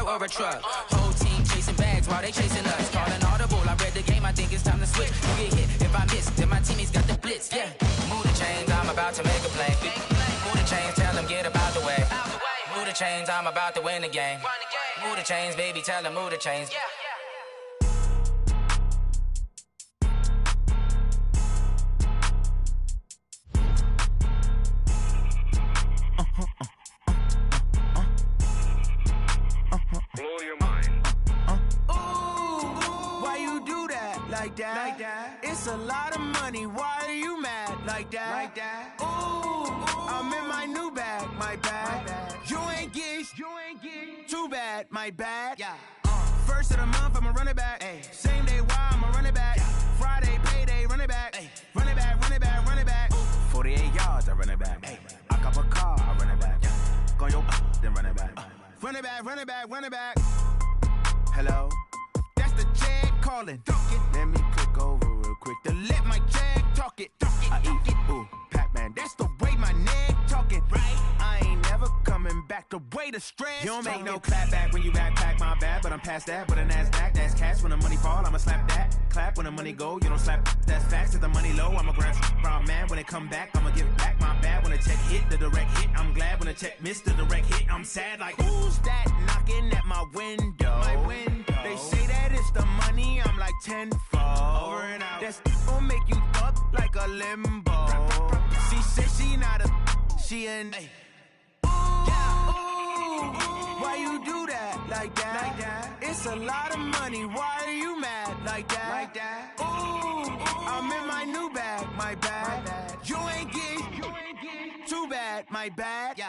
or a truck. Whole team chasing bags while they chasing us. Calling audible, I read the game, I think it's time to switch. You get hit if I miss, then my teammates got the blitz. Yeah, move the chains, I'm about to make a play. Move the chains, tell them get about the way. Move the chains, I'm about to win the game. Move the chains, baby, tell them move the chains. Blow your mind. Ooh, why you do that like that? It's a lot of money. Why are you mad like that? Ooh, I'm in my new bag, my bad. You ain't get too bad, my bad. First of the month, I'ma run it back. Same day, why I'ma run it back. Friday, payday, run it back. Run it back, run it back, run it back. 48 yards, I run it back. I cop a car, I run it back. Go your then run it back. Run it back, run it back, run it back. Hello? That's the jag calling. Let me click over real quick to let my jag talk it. I eat, ooh, Pac-Man. That's the way my neck talking. Right? I ain't never coming back the way the stress. You don't make no clap back when you backpack, my bad. But I'm past that with a NASDAQ. That's cash when the money fall, I'ma slap that. Clap when the money go, you don't slap. That's facts. If the money low, I'ma grab brown man. When it come back, I'ma give back my bad. When the check hit, the direct hit. I'm glad when the check missed the direct hit. I'm sad like, who's that knocking at my window? My window. They say that it's the money, I'm like tenfold. Over and out. That's gon' make you up like a limbo. She said she not a, she an. Why you do that like that? It's a lot of money. Why are you mad like that? Ooh, I'm in my new bag, my bad. You ain't get too bad, my bad.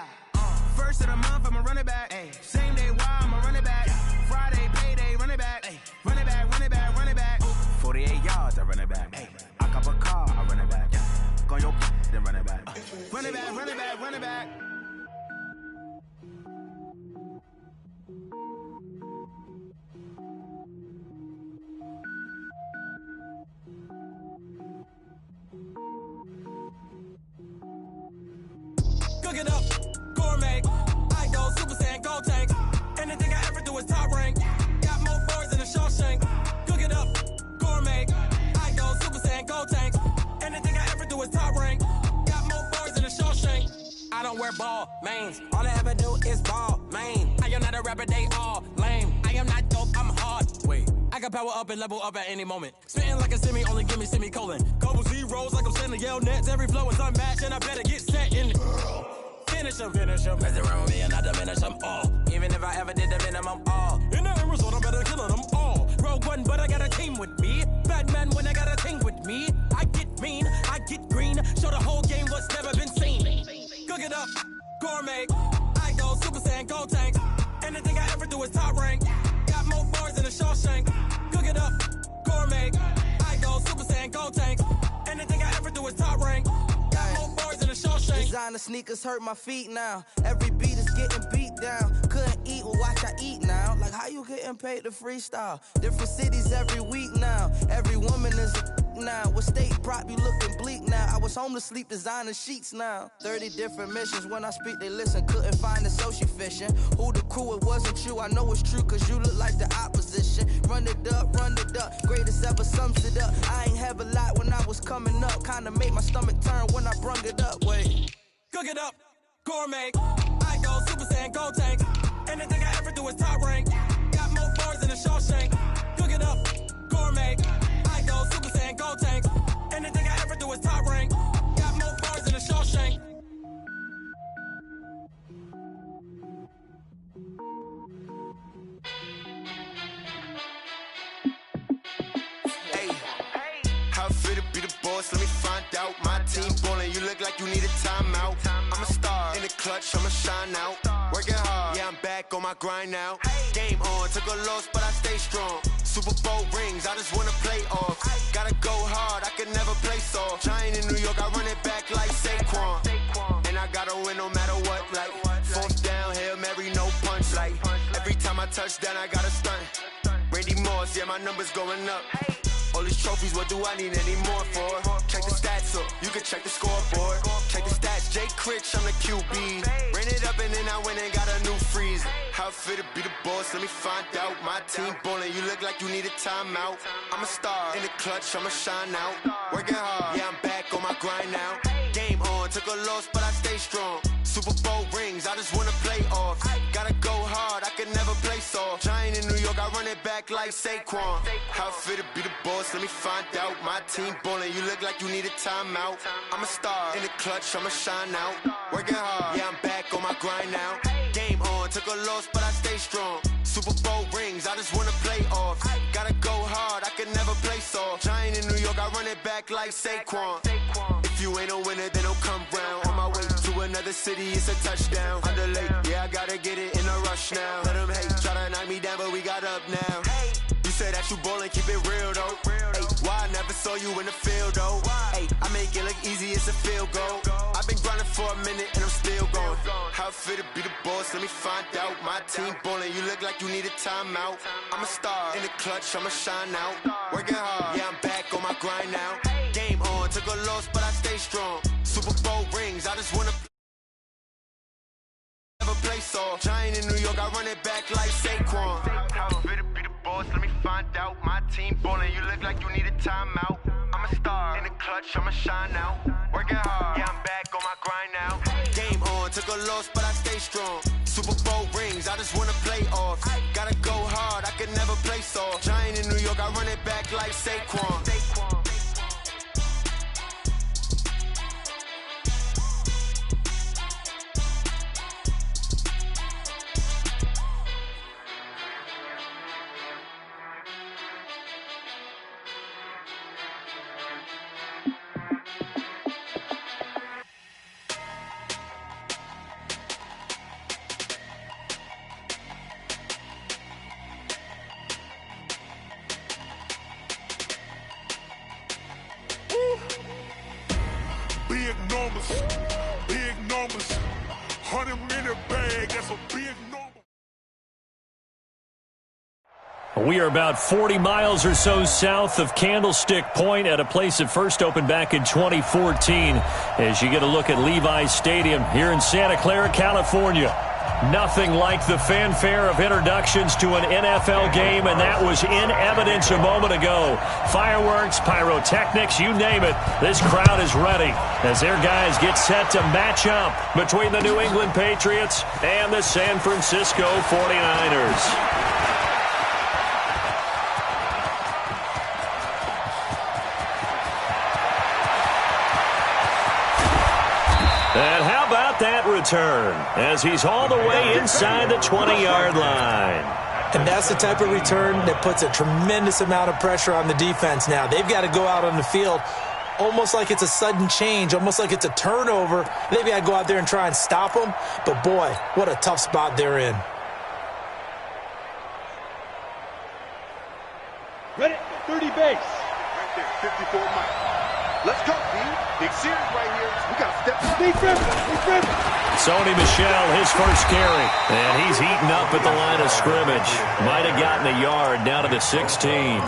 First of the month, I'ma run it back. Same day, why I'ma run it back. Friday, payday, run it back. Run it back, run it back, run it back. 48 yards, I run it back. I cop a car, I run it back. Go your then run it back. Run it back, run it back, run it back. Cook it up, gourmet. I go Super Saiyan, gold tank. Anything I ever do is top rank. Got more boys than a Shawshank. Cook it up, gourmet. I go Super Saiyan, gold tank. Anything I ever do is top rank. Got more boys than a Shawshank. I don't wear ball mains. All I ever do is ball main. I am not a rapper, they all lame. I am not dope, I'm hard. Wait, I can power up and level up at any moment. Spitting like a semi, only give me semicolon. Couple zeros like I'm sending yell nets. Every flow is unmatched and I better get set in. Finish them. Mess around with me and I diminish them all. Even if I ever did the minimum all. In the end result, I'm better killing them all. Rogue One, but I got a team with me. Batman when I got a team with me. I get mean, I get green. Show the whole game what's never been seen. Cook it up, gourmet. I go Super Saiyan, gold tank. Anything I ever do is top rank. Got more bars than a Shawshank. Cook it up, gourmet. I go Super Saiyan, gold tank. Anything I ever do is top rank. Got more bars than a Shawshank. Designer sneakers hurt my feet now. Every beat is getting beat down. Couldn't eat, well watch I eat now. Like how you getting paid to freestyle? Different cities every week now. Every woman is a now. With state prop you looking bleak now. I was home to sleep designer sheets now. 30 different missions. When I speak they listen. Couldn't find the social fishing. Who the crew, it wasn't you. I know it's true cause you look like the opposition. Run it up, greatest ever sums it up. I ain't have a lot when I was coming up. Kinda made my stomach turn when I brung it up. Wait. Cook it up, gourmet. I go Super Saiyan, gold tank. Anything I ever do is top rank. Got more bars than a Shawshank. Cook it up, gourmet. I go Super Saiyan, gold tank. Anything I ever do is top rank. Got more bars than a Shawshank. Hey, how fit to be the boss? Let me find out. My team ballin', you look like you need a timeout. I'm a star in the clutch, I'ma shine out. Working hard, yeah, I'm back on my grind now. Game on, took a loss, but I stay strong. Super Bowl rings, I just wanna play off. Gotta go hard, I can never play soft. Giant in New York, I run it back like Saquon. And I gotta win no matter what, like fourth down, Hail Mary, no punch. Like every time I touch down, I gotta stunt. Randy Moss, yeah, my numbers going up. All these trophies, what do I need any more for? Check the stats up, you can check the scoreboard. Check the stats, Jay Critch, I'm the QB. Ran it up and then I went and got a new freezer. How I fit to be the boss, let me find out. My team ballin', you look like you need a timeout. I'm a star in the clutch, I'ma shine out. Working hard, yeah, I'm back on my grind now. Game on, took a loss, but I stay strong. Super Bowl rings, I just wanna play off. Gotta go hard, I can never play soft. Giant in New York, I run it back like Saquon. How I fit to be the boss, let me find out. My team ballin', you look like you need a timeout. I'm a star in the clutch, I'ma shine out. Working hard, yeah, I'm back on my grind now. Game on, took a loss, but I stay strong. Super Bowl rings, I just wanna play off. Gotta go hard, I can never play soft. Giant in New York, I run it back like Saquon. If you ain't a winner, then don't come round. On my way to another city, it's a touchdown. Underlay, yeah, I gotta get it in a rush now. Let them hate, try to knock me down, but we got up now. You say that you ballin', keep it real though. Ay, why I never saw you in the field though? Ay, I make it look easy, it's a field goal. I've been grinding for a minute and I'm still going. How I fit to be the boss, let me find out. My team ballin', you look like you need a timeout. I'm a star in the clutch, I'ma shine out. Working hard, yeah, I'm back on my grind now. Game on, took a loss, but I stay strong. Super Bowl rings, I just wanna never play soft. Giant in New York, I run it back like Saquon. How I fit to be the boss, let me find out. My team ballin', you look like you need a timeout. I'm a star in the clutch, I'ma shine out. Working hard, yeah, I'm back on my grind now. Game on, took a loss, but I stay strong. Super Bowl rings, I just wanna play off. Gotta go hard, I can never play soft. Giant in New York, I run it back like Saquon. Big numbers, 100-minute bag, that's a big number. We are about 40 miles or so south of Candlestick Point at a place that first opened back in 2014 as you get a look at Levi's Stadium here in Santa Clara, California. Nothing like the fanfare of introductions to an NFL game, and that was in evidence a moment ago. Fireworks, pyrotechnics, you name it. This crowd is ready as their guys get set to match up between the New England Patriots and the San Francisco 49ers. And how about that return as he's all the way inside the 20-yard line. And that's the type of return that puts a tremendous amount of pressure on the defense now. They've got to go out on the field almost like it's a sudden change, almost like it's a turnover. Maybe I go out there and try and stop them, but boy, what a tough spot they're in. Ready? 30 base. Right there, 54 miles. Let's go, D. Big series right here. We got to step up. Defense. Sony Michel, his first carry. And he's heating up at the line of scrimmage. Might have gotten a yard down to the 16.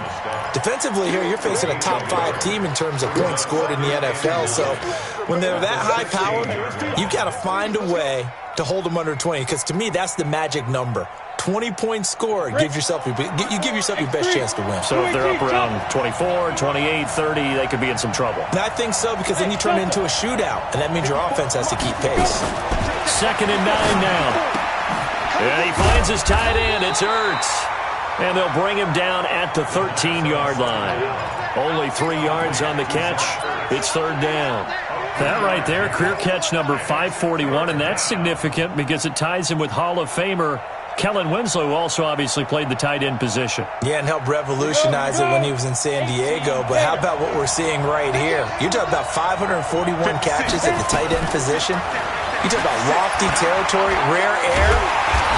Defensively here, you're facing a top 5 team in terms of points scored in the NFL. So when they're that high-powered, you've got to find a way to hold them under 20. Because to me, that's the magic number. 20 points scored, you give yourself your best chance to win. So if they're up around 24, 28, 30, they could be in some trouble. And I think so, because then you turn it into a shootout, and that means your offense has to keep pace. 2nd and 9 now. And he finds his tight end. It's Ertz. And they'll bring him down at the 13-yard line. Only 3 yards on the catch. It's 3rd down. That right there, career catch number 541, and that's significant because it ties him with Hall of Famer Kellen Winslow, who also obviously played the tight end position. Yeah, and helped revolutionize it when he was in San Diego. But how about what we're seeing right here? You're talking about 541 catches at the tight end position. You talk about lofty territory, rare air.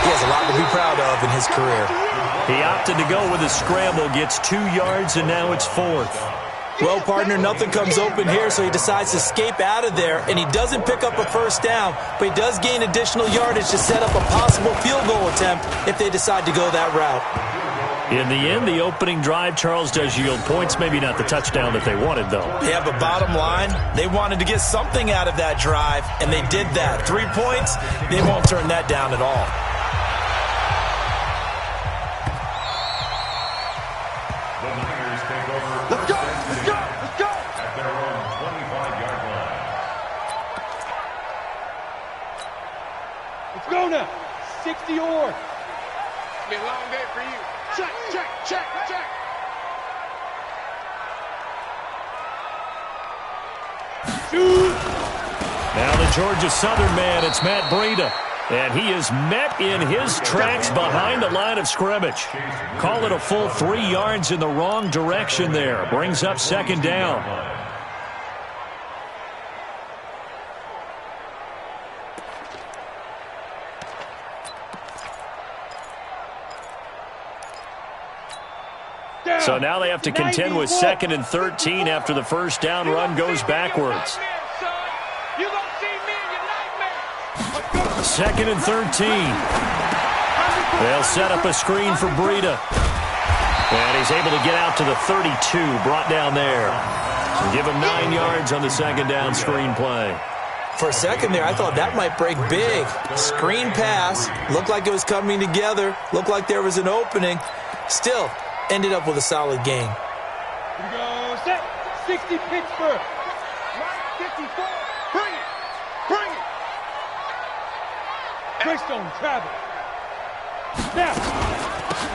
He has a lot to be proud of in his career. He opted to go with a scramble, gets 2 yards, and now it's 4th. Well, partner, nothing comes open here, so he decides to escape out of there, and he doesn't pick up a first down, but he does gain additional yardage to set up a possible field goal attempt if they decide to go that route. In the end, the opening drive, Charles, does yield points. Maybe not the touchdown that they wanted, though. Yeah, but bottom line, they wanted to get something out of that drive, and they did that. 3 points, they won't turn that down at all. 60 or. It's been a long day for you. Check, check, check, check. Shoot. Now the Georgia Southern man, it's Matt Breida. And he is met in his tracks behind the line of scrimmage. Call it a full 3 yards in the wrong direction there. Brings up second down. So now they have to contend with 2nd and 13 after the first down run goes backwards. 2nd and 13. They'll set up a screen for Breida. And he's able to get out to the 32, brought down there. Give him 9 yards on the second down screen play. For a second there, I thought that might break big. Screen pass. Looked like it was coming together. Looked like there was an opening. Still, ended up with a solid gain. Here we go. Set. 60 Pittsburgh. 54. Bring it. Bring it. Greystone travel. Snap.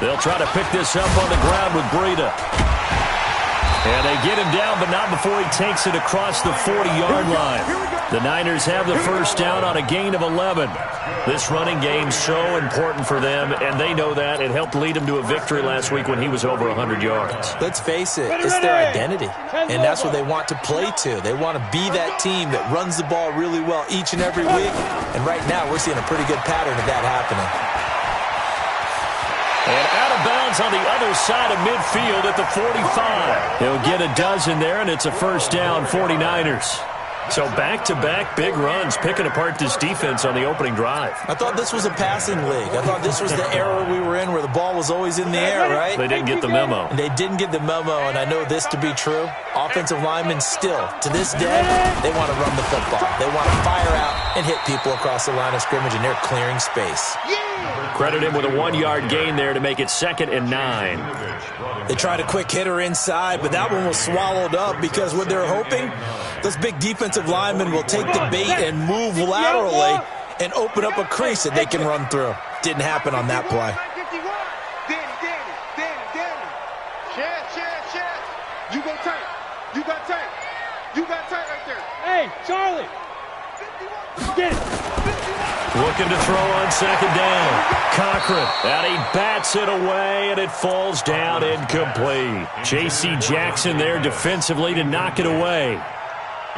They'll try to pick this up on the ground with Breida. And they get him down, but not before he takes it across the 40-yard line. The Niners have the first down on a gain of 11. This running game's so important for them, and they know that. It helped lead them to a victory last week when he was over 100 yards. Let's face it, it's their identity, and that's what they want to play to. They want to be that team that runs the ball really well each and every week, and right now we're seeing a pretty good pattern of that happening. And out of bounds on the other side of midfield at the 45. He'll get a dozen there, and it's a first down, 49ers. So back-to-back big runs, picking apart this defense on the opening drive. I thought this was a passing league. I thought this was the era we were in where the ball was always in the air, right? They didn't get the memo. And they didn't get the memo, and I know this to be true. Offensive linemen still, to this day, they want to run the football. They want to fire out and hit people across the line of scrimmage, and they're clearing space. Credit him with a 1-yard gain there to make it 2nd and 9. They tried a quick hitter inside, but that one was swallowed up because what they're hoping, those big defensive linemen will take the bait and move laterally and open up a crease that they can run through. Didn't happen on that play. You go tight. You got tight. You got tight right there. Hey, Charlie. Get it. Looking to throw on second down. Cochran, and he bats it away, and it falls down incomplete. J.C. Jackson there defensively to knock it away.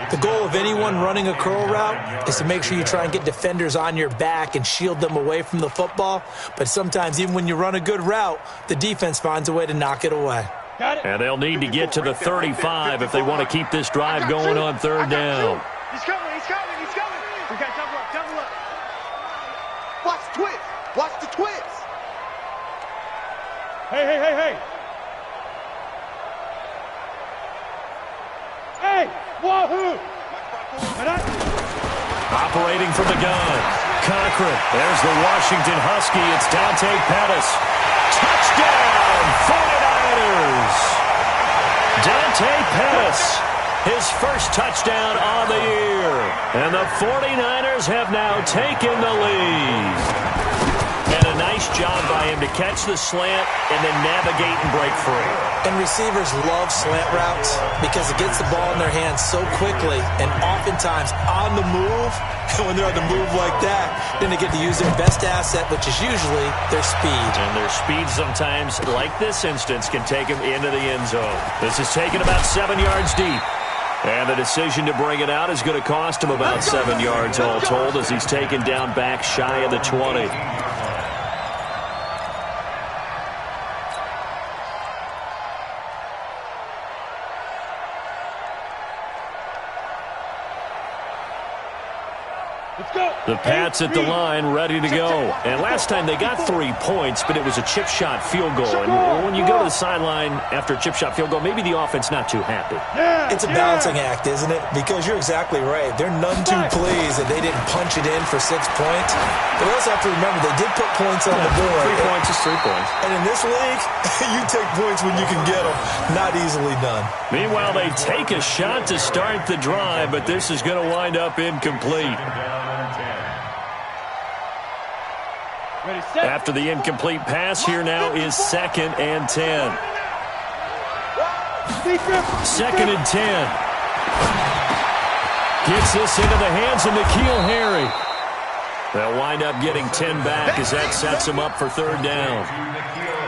The goal of anyone running a curl route is to make sure you try and get defenders on your back and shield them away from the football. But sometimes even when you run a good route, the defense finds a way to knock it away. And they'll need to get to the 35 if they want to keep this drive going on third down. He's coming, he's coming, he's coming. We got double up, double up. Watch the twist. Watch the twist. Hey, hey, hey, hey. Hey, wahoo. Operating from the gun. Cochran. There's the Washington Husky. It's Dante Pettis. Touchdown, 49ers. Dante Pettis. His first touchdown on the year. And the 49ers have now taken the lead. And a nice job by him to catch the slant and then navigate and break free. And receivers love slant routes because it gets the ball in their hands so quickly and oftentimes on the move. And when they're on the move like that, then they get to use their best asset, which is usually their speed. And their speed sometimes, like this instance, can take them into the end zone. This is taken about 7 yards deep. And the decision to bring it out is going to cost him about 7 yards all told as he's taken down back shy of the 20. The Pats at the line, ready to go. And last time they got 3 points, but it was a chip shot field goal. And when you go to the sideline after a chip shot field goal, maybe the offense not too happy. It's a balancing act, isn't it? Because you're exactly right. They're none too pleased that they didn't punch it in for 6 points. But we also have to remember they did put points on the board. 3 points is 3 points. And in this league, you take points when you can get them. Not easily done. Meanwhile, they take a shot to start the drive, but this is going to wind up incomplete. After the incomplete pass, here now is 2nd and 10. 2nd and 10. Gets this into the hands of N'Keal Harry. They'll wind up getting 10 back as that sets them up for 3rd down.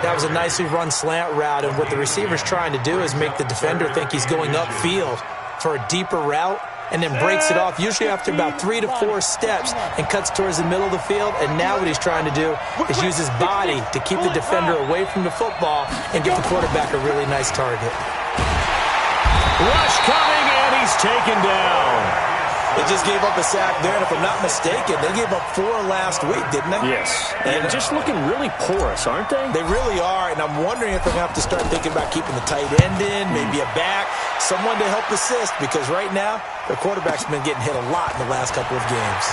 That was a nicely run slant route, and what the receiver's trying to do is make the defender think he's going upfield for a deeper route, and then breaks it off, usually after about 3 to 4 steps, and cuts towards the middle of the field. And now what he's trying to do is use his body to keep the defender away from the football and give the quarterback a really nice target. Rush coming, and he's taken down. They just gave up a sack there, and if I'm not mistaken, they gave up 4 last week, didn't they? Yes, and just looking really porous, aren't they? They really are, and I'm wondering if they're going to have to start thinking about keeping the tight end in, maybe a back, someone to help assist, because right now, their quarterback's been getting hit a lot in the last couple of games.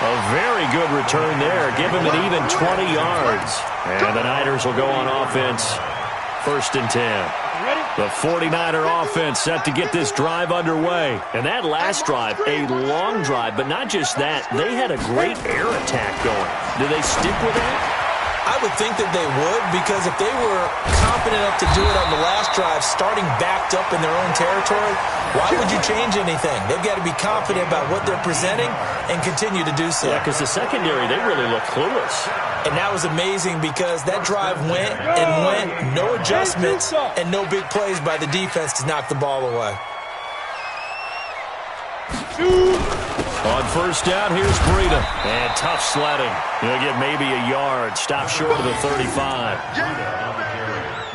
A very good return there. Give him an even 20 yards. And the Niners will go on offense. 1st and 10. The 49er offense set to get this drive underway. And that last drive, a long drive, but not just that. They had a great air attack going. Do they stick with that? I would think that they would, because if they were confident enough to do it on the last drive, starting backed up in their own territory, why would you change anything? They've got to be confident about what they're presenting and continue to do so. Yeah, because the secondary, they really look clueless. And that was amazing because that drive went and went, no adjustments, and no big plays by the defense to knock the ball away. On 1st down, here's Breida. And tough sledding. He'll get maybe a yard. Stop short of the 35.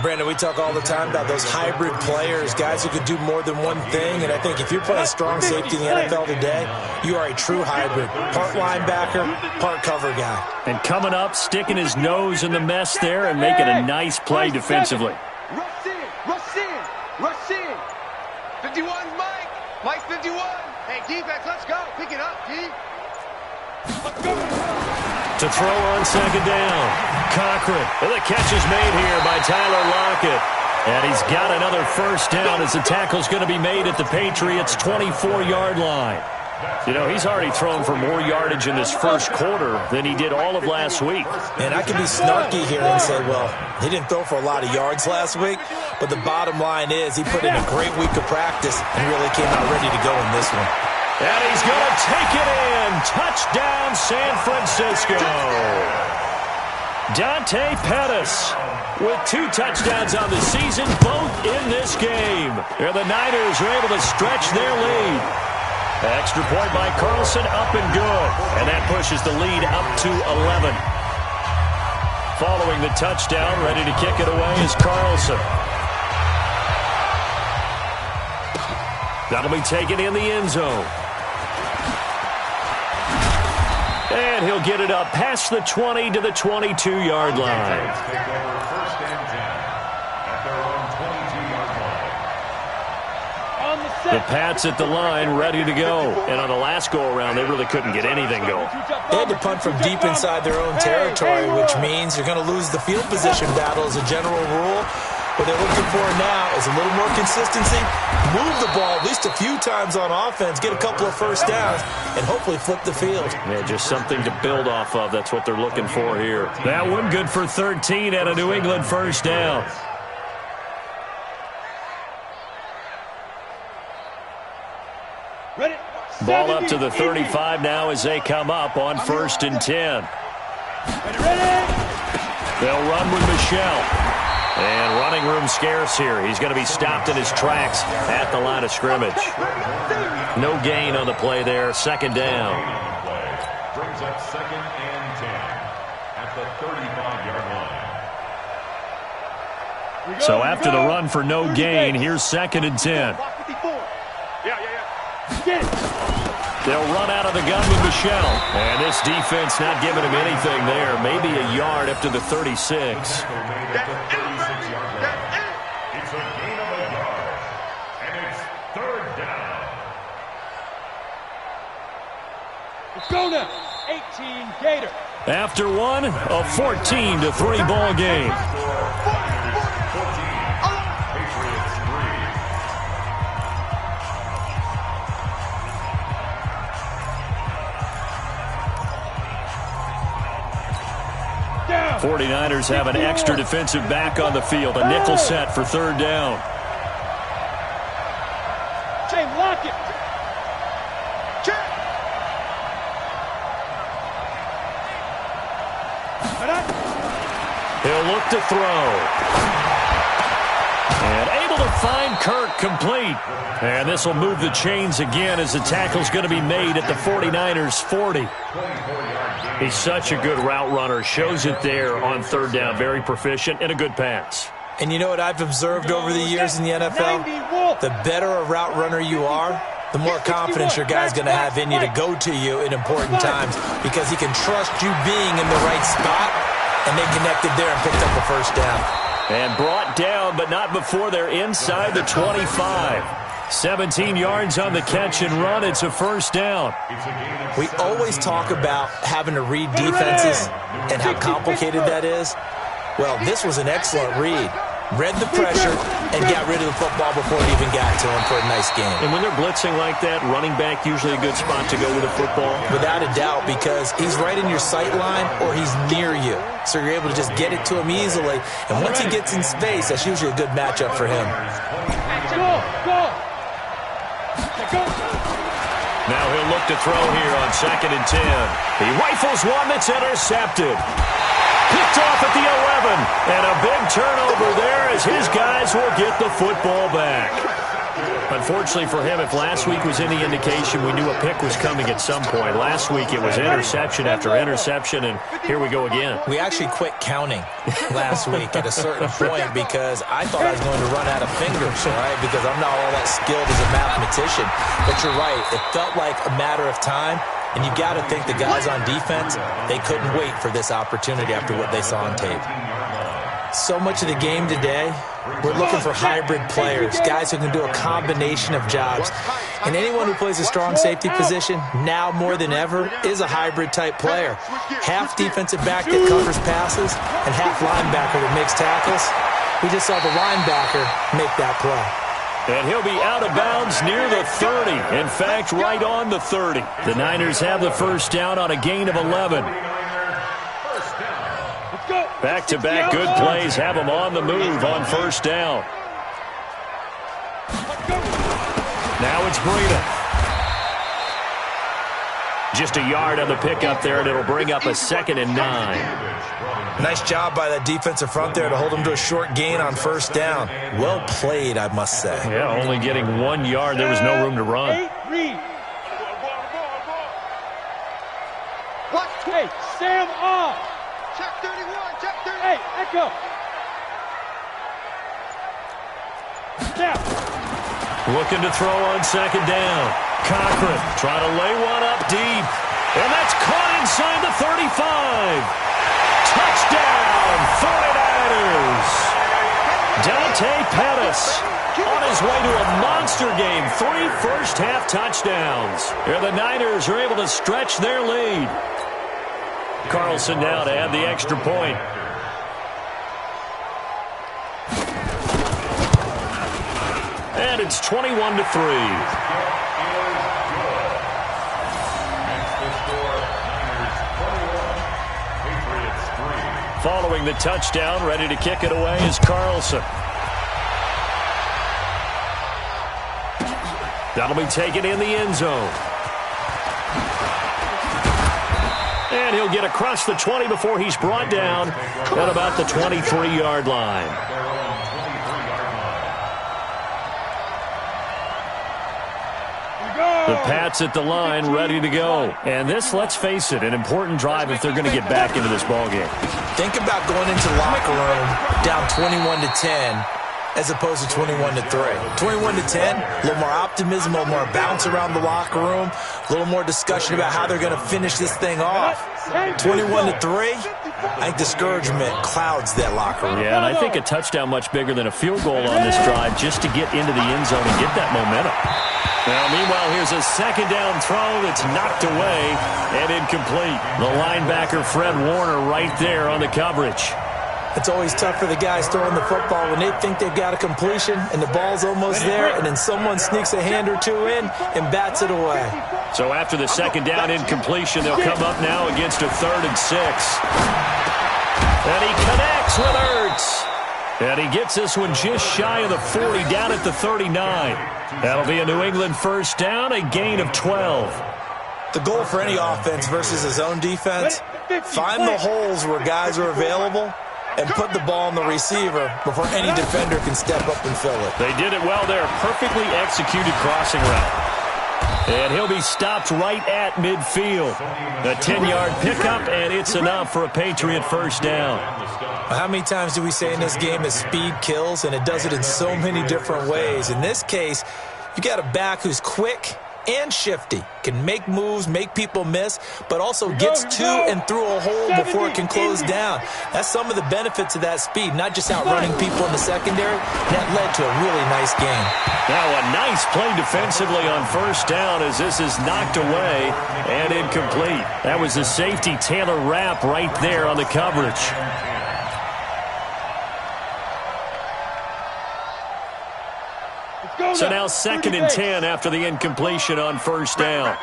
Brandon, we talk all the time about those hybrid players, guys who could do more than one thing. And I think if you're playing strong safety in the NFL today, you are a true hybrid. Part linebacker, part cover guy. And coming up, sticking his nose in the mess there and making a nice play defensively. Rush in, rush in, rush in. 51's Mike. Mike's 51. Hey, defense, let's go. Pick it up, D. Let's go. To throw on 2nd down. Cochran. And the catch is made here by Tyler Lockett. And he's got another 1st down as the tackle's going to be made at the Patriots' 24-yard line. You know, he's already thrown for more yardage in this 1st quarter than he did all of last week. And I can be snarky here and say, well, he didn't throw for a lot of yards last week, but the bottom line is he put in a great week of practice and really came out ready to go in this one. And he's going to take it in. Touchdown, San Francisco. Dante Pettis with 2 touchdowns on the season, both in this game. And the Niners are able to stretch their lead. Extra point by Carlson, up and good. And that pushes the lead up to 11. Following the touchdown, ready to kick it away is Carlson. That'll be taken in the end zone. And he'll get it up past the 20 to the 22-yard line. The Pats at the line, ready to go. And on the last go-around, they really couldn't get anything going. They had to punt from deep inside their own territory, which means you're going to lose the field position battle as a general rule. What they're looking for now is a little more consistency, move the ball at least a few times on offense, get a couple of 1st downs, and hopefully flip the field. Yeah, just something to build off of. That's what they're looking for here. That one good for 13 at a New England 1st down. Ready? Ball up to the 35 now as they come up on 1st and 10. They'll run with Michelle. And running room scarce here. He's going to be stopped in his tracks at the line of scrimmage. No gain on the play there. 2nd down. Brings up 2nd and 10 at the 35-yard line. So after the run for no gain, here's 2nd and 10. They'll run out of the gun with Michelle. And this defense not giving him anything there. Maybe a yard up to the 36. It's a gain of a yard. And it's 3rd down. Let's go now. 18 Gator. After one, a 14-3 ball game. 49ers have an extra defensive back on the field. A nickel set for third down. Jay, lock it. He'll look to throw. And able to find Kirk complete. And this will move the chains again as the tackle's going to be made at the 49ers 40. He's such a good route runner. Shows it there on third down. Very proficient and a good pass. And you know what I've observed over the years in the NFL? The better a route runner you are, the more confidence your guy's going to have in you to go to you in important times because he can trust you being in the right spot, and they connected there and picked up the first down. And brought down, but not before they're inside the 25. 17 yards on the catch and run. It's a first down. We always talk about having to read defenses and how complicated that is. Well, this was an excellent read. Read the pressure and got rid of the football before it even got to him for a nice game. And when they're blitzing like that, running back usually a good spot to go with the football? Without a doubt, because he's right in your sight line or he's near you. So you're able to just get it to him easily. And once he gets in space, that's usually a good matchup for him. Now he'll look to throw here on 2nd and 10. He rifles one that's intercepted. Picked off at the 11. And a big turnover there as his guys will get the football back. Unfortunately for him, if last week was any indication, we knew a pick was coming at some point. Last week it was interception after interception, and here we go again. We actually quit counting last week at a certain point because I thought I was going to run out of fingers, right? Because I'm not all that skilled as a mathematician. But you're right. It felt like a matter of time. And you got to think the guys on defense, they couldn't wait for this opportunity after what they saw on tape. So much of the game today, we're looking for hybrid players, guys who can do a combination of jobs. And anyone who plays a strong safety position, now more than ever, is a hybrid-type player. Half defensive back that covers passes and half linebacker that makes tackles. We just saw the linebacker make that play. And he'll be out of bounds near the 30. In fact, right on the 30. The Niners have the first down on a gain of 11. Back-to-back good plays have them on the move on first down. Now it's Breida. Just a yard on the pickup there, and it'll bring up a 2nd and 9. Nice job by that defensive front there to hold him to a short gain on first down. Well played, I must say. Yeah, only getting 1 yard. There was no room to run. Hey, Sam off. Check 31, check 30. Hey, Echo. Snap. Looking to throw on 2nd down. Cochran trying to lay one up deep. And that's caught inside the 35. Touchdown, 49ers. Dante Pettis on his way to a monster game. 3 first-half touchdowns. And the Niners are able to stretch their lead. Carlson now to add the extra point. And it's 21-3. Following the touchdown, ready to kick it away is Carlson. That'll be taken in the end zone. And he'll get across the 20 before he's brought down at about the 23-yard line. The Pats at the line, ready to go. And this, let's face it, an important drive if they're going to get back into this ballgame. Think about going into the locker room down 21-10 as opposed to 21-3. 21-10, a little more optimism, a little more bounce around the locker room, a little more discussion about how they're going to finish this thing off. 21-3, I think discouragement clouds that locker room. Yeah, and I think a touchdown much bigger than a field goal on this drive just to get into the end zone and get that momentum. Now, meanwhile, here's a 2nd down throw that's knocked away and incomplete. The linebacker, Fred Warner, right there on the coverage. It's always tough for the guys throwing the football when they think they've got a completion and the ball's almost there, and then someone sneaks a hand or two in and bats it away. So after the 2nd down incompletion, they'll come up now against a 3rd and 6. And he connects with Ertz. And he gets this one just shy of the 40, down at the 39. That'll be a New England first down, a gain of 12. The goal for any offense versus his own defense, find the holes where guys are available and put the ball on the receiver before any defender can step up and fill it. They did it well there. Perfectly executed crossing route. And he'll be stopped right at midfield. A 10-yard pickup, and it's enough for a Patriot first down. How many times do we say in this game that speed kills, and it does it in so many different ways? In this case, you got a back who's quick and shifty, can make moves, make people miss, but also gets to and through a hole before it can close down. That's some of the benefits of that speed, not just outrunning people in the secondary. That led to a really nice game. Now a nice play defensively on first down as this is knocked away and incomplete. That was the safety Taylor Rapp right there on the coverage. So now 2nd and 10 after the incompletion on first down.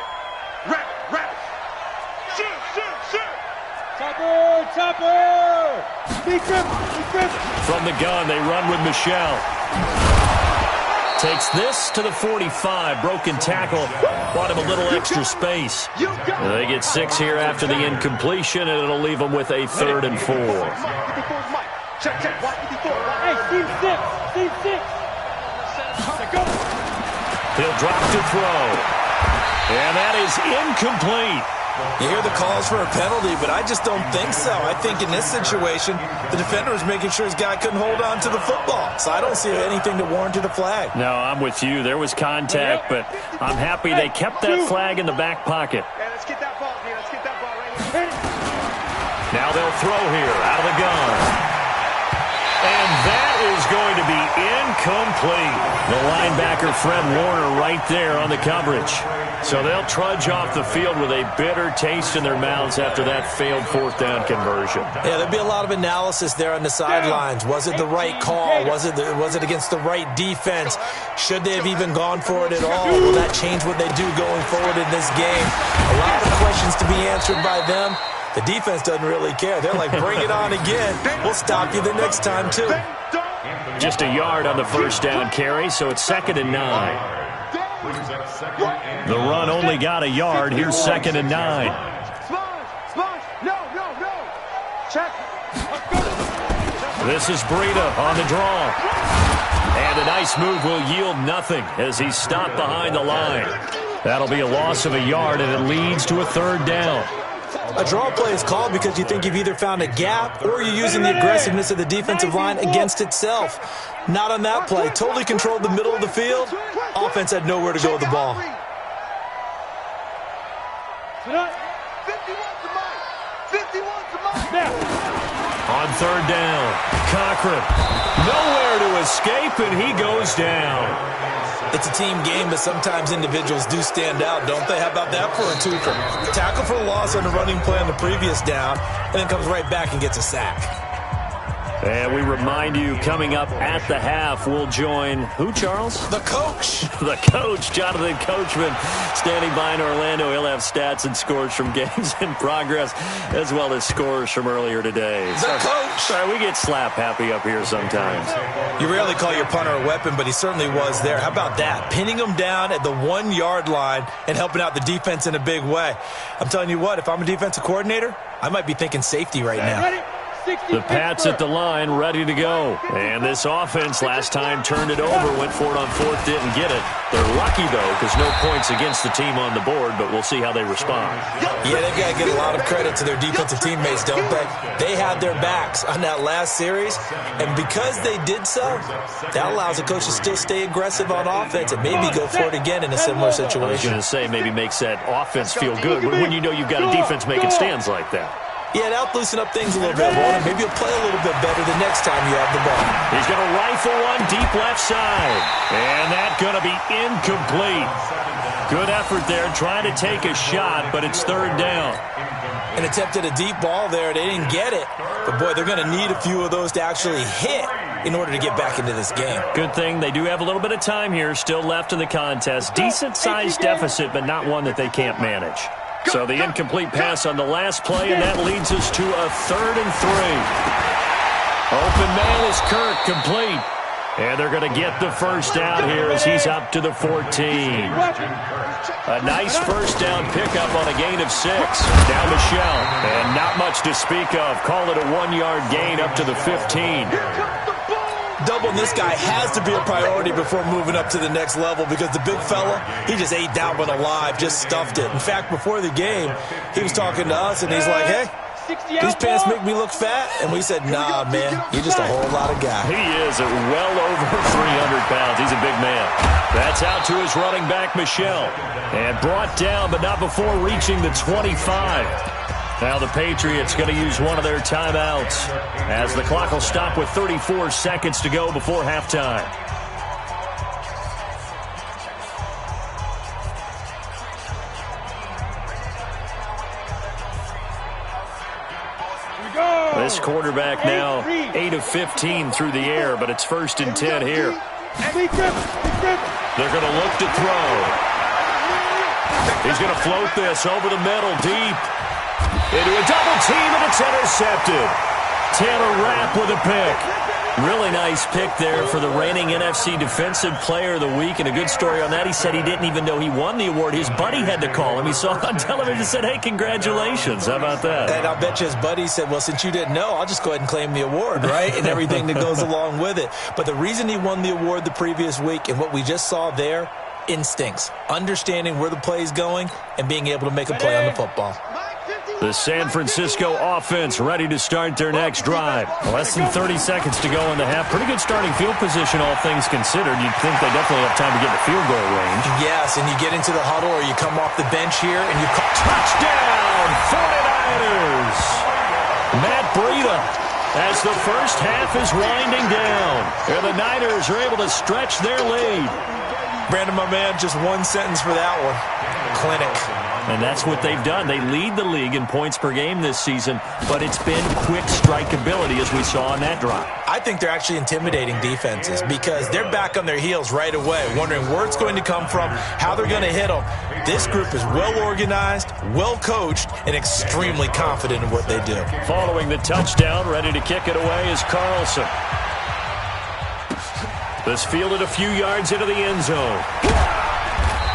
Chopper! From the gun, they run with Michelle. Takes this to the 45. Broken tackle. Bought him a little extra space. They get 6 here after the incompletion, and it'll leave them with a 3rd and 4. Check. Hey, team 6. He'll drop to throw. And that is incomplete. You hear the calls for a penalty, but I just don't think so. I think in this situation, the defender was making sure his guy couldn't hold on to the football. So I don't see anything that warranted a flag. No, I'm with you. There was contact, but I'm happy they kept that flag in the back pocket. Let's get that ball, man. Let's get that ball right here. Now they'll throw here out of the gun. And that is going to be incomplete. The linebacker, Fred Warner, right there on the coverage. So they'll trudge off the field with a bitter taste in their mouths after that failed 4th down conversion. Yeah, there'll be a lot of analysis there on the sidelines. Was it the right call? Was it against the right defense? Should they have even gone for it at all? Will that change what they do going forward in this game? A lot of questions to be answered by them. The defense doesn't really care. They're like, bring it on again. We'll stop you the next time, too. Just a yard on the first down carry, so it's 2nd and 9. The run only got a yard. Here's 2nd and 9. No. Check. This is Breida on the draw. And a nice move will yield nothing as he's stopped behind the line. That'll be a loss of a yard, and it leads to a 3rd down. A draw play is called because you think you've either found a gap or you're using the aggressiveness of the defensive line against itself. Not on that play. Totally controlled the middle of the field. Offense had nowhere to go with the ball. 51 to Mike. On 3rd down, Cochran. Nowhere to escape, and he goes down. It's a team game, but sometimes individuals do stand out, don't they? How about that for a twofer? Tackle for a loss on the running play on the previous down, and then comes right back and gets a sack. And we remind you, coming up at the half, we'll join who, Charles? The coach. The coach, Jonathan Coachman, standing by in Orlando. He'll have stats and scores from games in progress, as well as scores from earlier today. The coach. Sorry, we get slap happy up here sometimes. You rarely call your punter a weapon, but he certainly was there. How about that? Pinning him down at the 1-yard line and helping out the defense in a big way. I'm telling you what, if I'm a defensive coordinator, I might be thinking safety right now. The Pats at the line, ready to go. And this offense last time turned it over, went for it on 4th, didn't get it. They're lucky, though, because no points against the team on the board, but we'll see how they respond. Yeah, they've got to give a lot of credit to their defensive teammates, don't they? They had their backs on that last series, and because they did so, that allows the coach to still stay aggressive on offense and maybe go for it again in a similar situation. I was going to say, maybe makes that offense feel good when you know you've got a defense making stands like that. Yeah, that'll loosen up things a little bit, Walter. Maybe you'll play a little bit better the next time you have the ball. He's going to rifle one deep left side. And that's going to be incomplete. Good effort there, trying to take a shot, but it's 3rd down. An attempt at a deep ball there. They didn't get it. But, boy, they're going to need a few of those to actually hit in order to get back into this game. Good thing they do have a little bit of time here still left in the contest. Decent-sized deficit, but not one that they can't manage. So the incomplete pass on the last play, and that leads us to a 3rd and 3. Open man is Kirk, complete. And they're going to get the first down here as he's up to the 14. A nice first down pickup on a gain of 6. Down Michelle. And not much to speak of. Call it a 1-yard gain up to the 15. Doubling this guy has to be a priority before moving up to the next level because the big fella, he just ate that one alive, just stuffed it. In fact, before the game, he was talking to us, and he's like, hey, these pants make me look fat. And we said, nah, man, you're just a whole lot of guy. He is at well over 300 pounds. He's a big man. That's out to his running back, Michelle. And brought down, but not before reaching the 25. Now the Patriots going to use one of their timeouts as the clock will stop with 34 seconds to go before halftime. This quarterback now 8 of 15 through the air, but it's 1st and 10 here. They're going to look to throw. He's going to float this over the middle, deep. Into a double team, and it's intercepted. Taylor Rapp with a pick. Really nice pick there for the reigning NFC Defensive Player of the Week. And a good story on that, he said he didn't even know he won the award. His buddy had to call him. He saw it on television and said, hey, congratulations. How about that? And I'll bet you his buddy said, well, since you didn't know, I'll just go ahead and claim the award, right? And everything that goes along with it. But the reason he won the award the previous week and what we just saw there, instincts, understanding where the play is going and being able to make a play on the football. The San Francisco offense ready to start their next drive. Less than 30 seconds to go in the half. Pretty good starting field position, all things considered. You'd think they definitely have time to get in the field goal range. Yes, and you get into the huddle or you come off the bench here and you call touchdown, 49ers! Matt Breida as the first half is winding down. And the Niners are able to stretch their lead. Brandon, my man, just one sentence for that one. Clinic. And that's what they've done. They lead the league in points per game this season, but it's been quick strike ability as we saw on that drive. I think they're actually intimidating defenses because they're back on their heels right away, wondering where it's going to come from, how they're going to hit them. This group is well organized, well coached, and extremely confident in what they do. Following the touchdown, ready to kick it away is Carlson. This fielded a few yards into the end zone.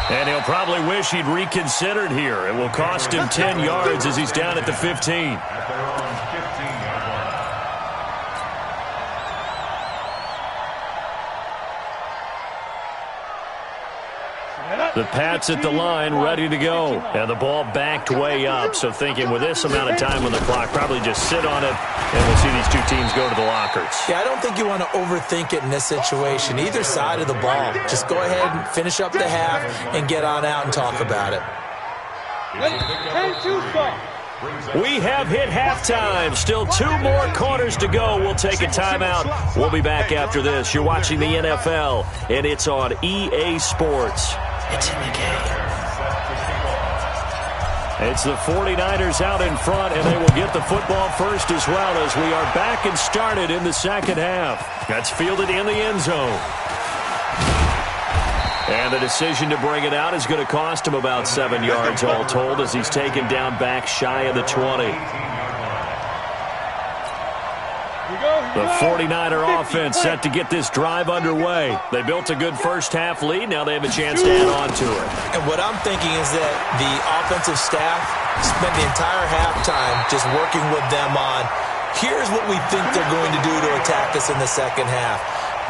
And he'll probably wish he'd reconsidered here. It will cost him 10 yards as he's down at the 15. The Pats at the line, ready to go. And the ball backed way up. So thinking with this amount of time on the clock, probably just sit on it, and we'll see these two teams go to the lockers. Yeah, I don't think you want to overthink it in this situation. Either side of the ball. Just go ahead and finish up the half and get on out and talk about it. We have hit halftime. Still 2 more quarters to go. We'll take a timeout. We'll be back after this. You're watching the NFL, and it's on EA Sports. It's in the game. It's the 49ers out in front, and they will get the football first as well as we are back and started in the second half. That's fielded in the end zone. And the decision to bring it out is going to cost him about 7 yards all told as he's taken down back shy of the 20. The 49er offense set to get this drive underway. They built a good first half lead. Now they have a chance to add on to it. And what I'm thinking is that the offensive staff spent the entire halftime just working with them on, here's what we think they're going to do to attack us in the second half.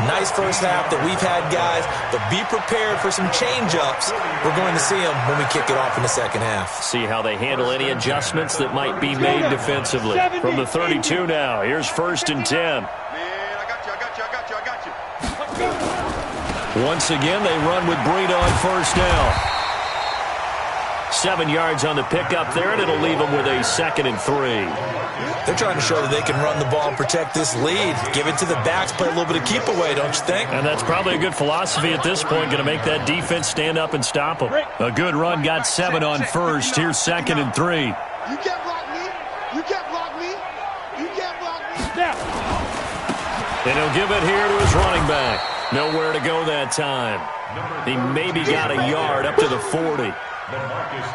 Nice first half that we've had, guys, but be prepared for some change-ups. We're going to see them when we kick it off in the second half. See how they handle any adjustments that might be made defensively. From the 32 now, here's 1st and 10. Man, I got you. Once again, they run with Breida on first down. 7 yards on the pickup there, and it'll leave them with a 2nd and 3. They're trying to show that they can run the ball and protect this lead. Give it to the backs, play a little bit of keep away, don't you think? And that's probably a good philosophy at this point, going to make that defense stand up and stop them. A good run, got 7 on first. Here's 2nd and 3. You can't block me. You can't block me. You can't block me. And he'll give it here to his running back. Nowhere to go that time. He maybe got a yard up to the 40.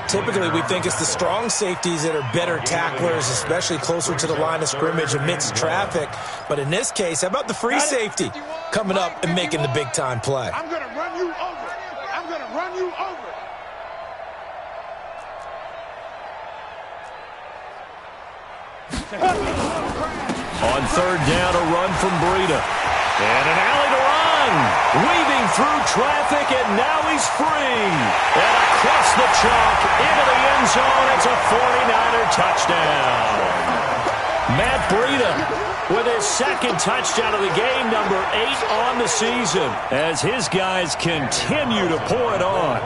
Typically, we think it's the strong safeties that are better tacklers, especially closer to the line of scrimmage amidst traffic. But in this case, how about the free safety coming up and making the big-time play? I'm going to run you over. I'm going to run you over. On third down, a run from Breida. And an alley to run. Weaving through traffic, and now he's free. And across the chalk, into the end zone. It's a 49er touchdown. Matt Breida with his second touchdown of the game, number 8 on the season, as his guys continue to pour it on.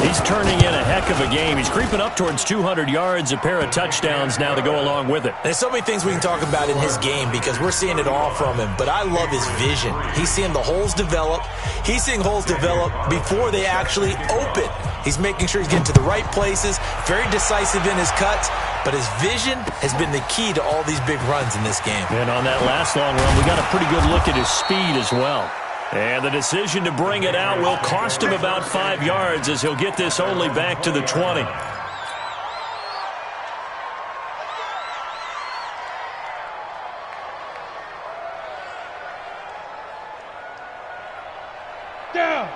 He's turning in a heck of a game. He's creeping up towards 200 yards, a pair of touchdowns now to go along with it. There's so many things we can talk about in his game because we're seeing it all from him, but I love his vision. He's seeing the holes develop. He's seeing holes develop before they actually open. He's making sure he's getting to the right places, very decisive in his cuts, but his vision has been the key to all these big runs in this game. And on that last long run, we got a pretty good look at his speed as well. And the decision to bring it out will cost him about 5 yards as he'll get this only back to the 20.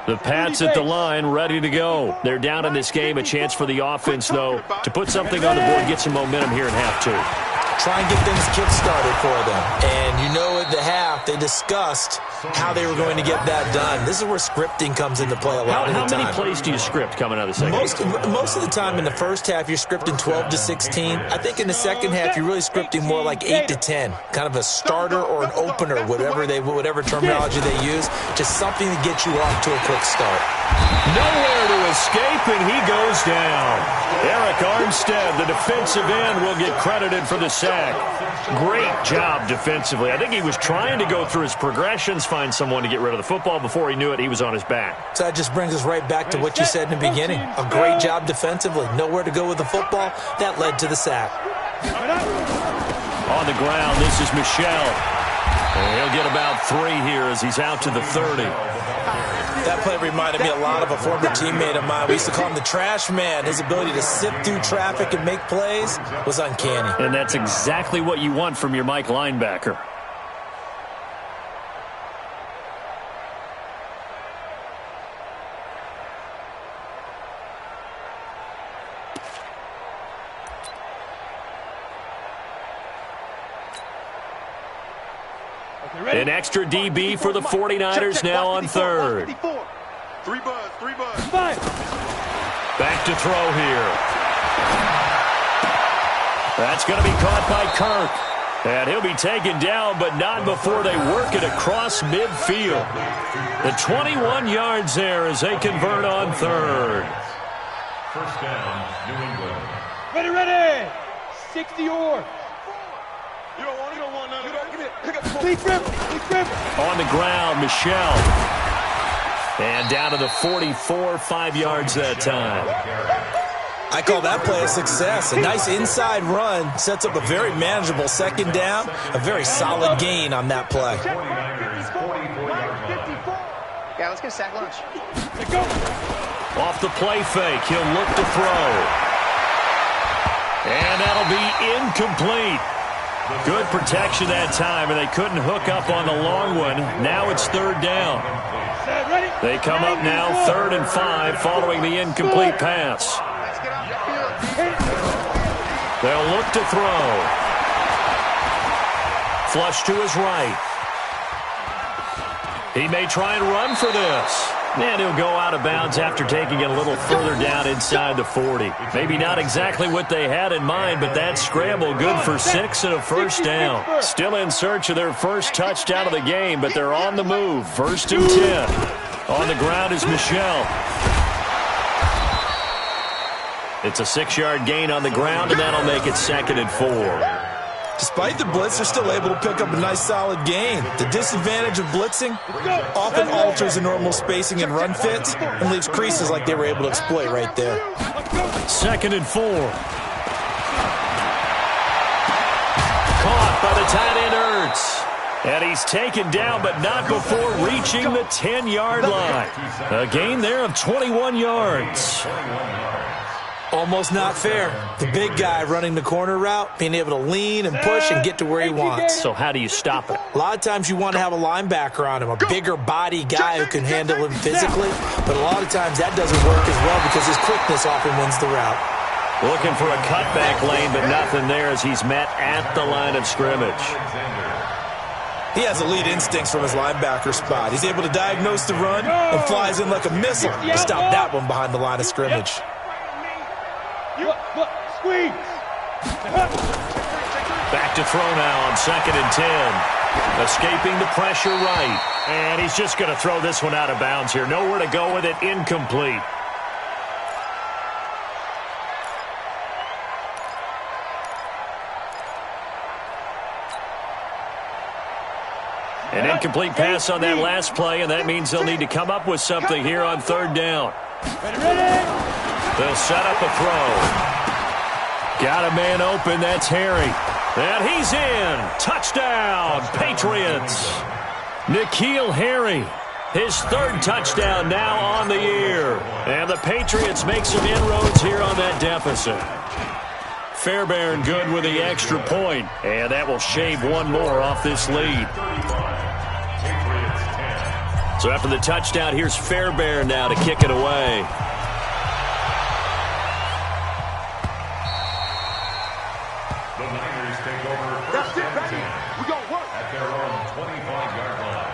The Pats at the line, ready to go. They're down in this game. A chance for the offense, though, to put something on the board, get some momentum here in half 2. Try and get things kick-started for them. And you know at the half, they discussed how they were going to get that done. This is where scripting comes into play a lot of the time. How many plays do you script coming out of the second half? Most of the time in the first half, you're scripting 12 to 16. I think in the second half, you're really scripting more like 8 to 10. Kind of a starter or an opener, whatever terminology they use. Just something to get you off to a quick start. Nowhere to escape, and he goes down. Eric Armstead, the defensive end, will get credited for the sack. Great job defensively. I think he was trying to go through his progressions, find someone to get rid of the football. Before he knew it, he was on his back. So that just brings us right back to what you said in the beginning. A great job defensively. Nowhere to go with the football. That led to the sack. On the ground, this is Michel. And he'll get about 3 here as he's out to the 30. That play reminded me a lot of a former teammate of mine. We used to call him the trash man. His ability to sift through traffic and make plays was uncanny. And that's exactly what you want from your Mike linebacker. An extra DB for the 49ers now on third. 3 buzz. Back to throw here. That's going to be caught by Kirk. And he'll be taken down, but not before they work it across midfield. The 21 yards there as they convert on third. First down, New England. Ready. 60 or. You don't want none of that. Give me it. Pick up the ball. Deep rip. On the ground, Michel. And down to the 44, 5 yards that time. I call that play a success. A nice inside run sets up a very manageable second down. A very solid gain on that play. Yeah, let's get a sack lunch. Let's go. Off the play fake, he'll look to throw. And that'll be incomplete. Good protection that time, and they couldn't hook up on the long one. Now it's third down. They come up now 3rd and 5 following the incomplete pass. They'll look to throw. Flush to his right. He may try and run for this. And he'll go out of bounds after taking it a little further down inside the 40. Maybe not exactly what they had in mind, but that scramble good for 6 and a first down. Still in search of their first touchdown of the game, but they're on the move. 1st and 10. On the ground is Michel. It's a 6-yard gain on the ground, and that'll make it 2nd and 4. Despite the blitz, they're still able to pick up a nice solid gain. The disadvantage of blitzing often alters the normal spacing and run fits and leaves creases like they were able to exploit right there. 2nd and 4. Caught by the tight end Ertz. And he's taken down, but not before reaching the 10-yard line. A gain there of 21 yards. Almost not fair. The big guy running the corner route, being able to lean and push and get to where he wants. So how do you stop it? A lot of times you want to have a linebacker on him, a bigger body guy who can handle him physically, but a lot of times that doesn't work as well because his quickness often wins the route. Looking for a cutback lane, but nothing there as he's met at the line of scrimmage. He has elite instincts from his linebacker spot. He's able to diagnose the run and flies in like a missile to stop that one behind the line of scrimmage. Squeeze. Back to throw now on 2nd and 10. Escaping the pressure right. And he's just going to throw this one out of bounds here. Nowhere to go with it. Incomplete. An incomplete pass on that last play, and that means they'll need to come up with something here on 3rd down. They'll set up a throw. Got a man open. That's Harry. And he's in. Touchdown, Patriots. N'Keal Harry, his 3rd touchdown now on the year. And the Patriots make some inroads here on that deficit. Fairbairn good with the extra point, and that will shave one more off this lead. So after the touchdown, here's Fairbairn now to kick it away. The Niners take over first and 10 at their own 25-yard line.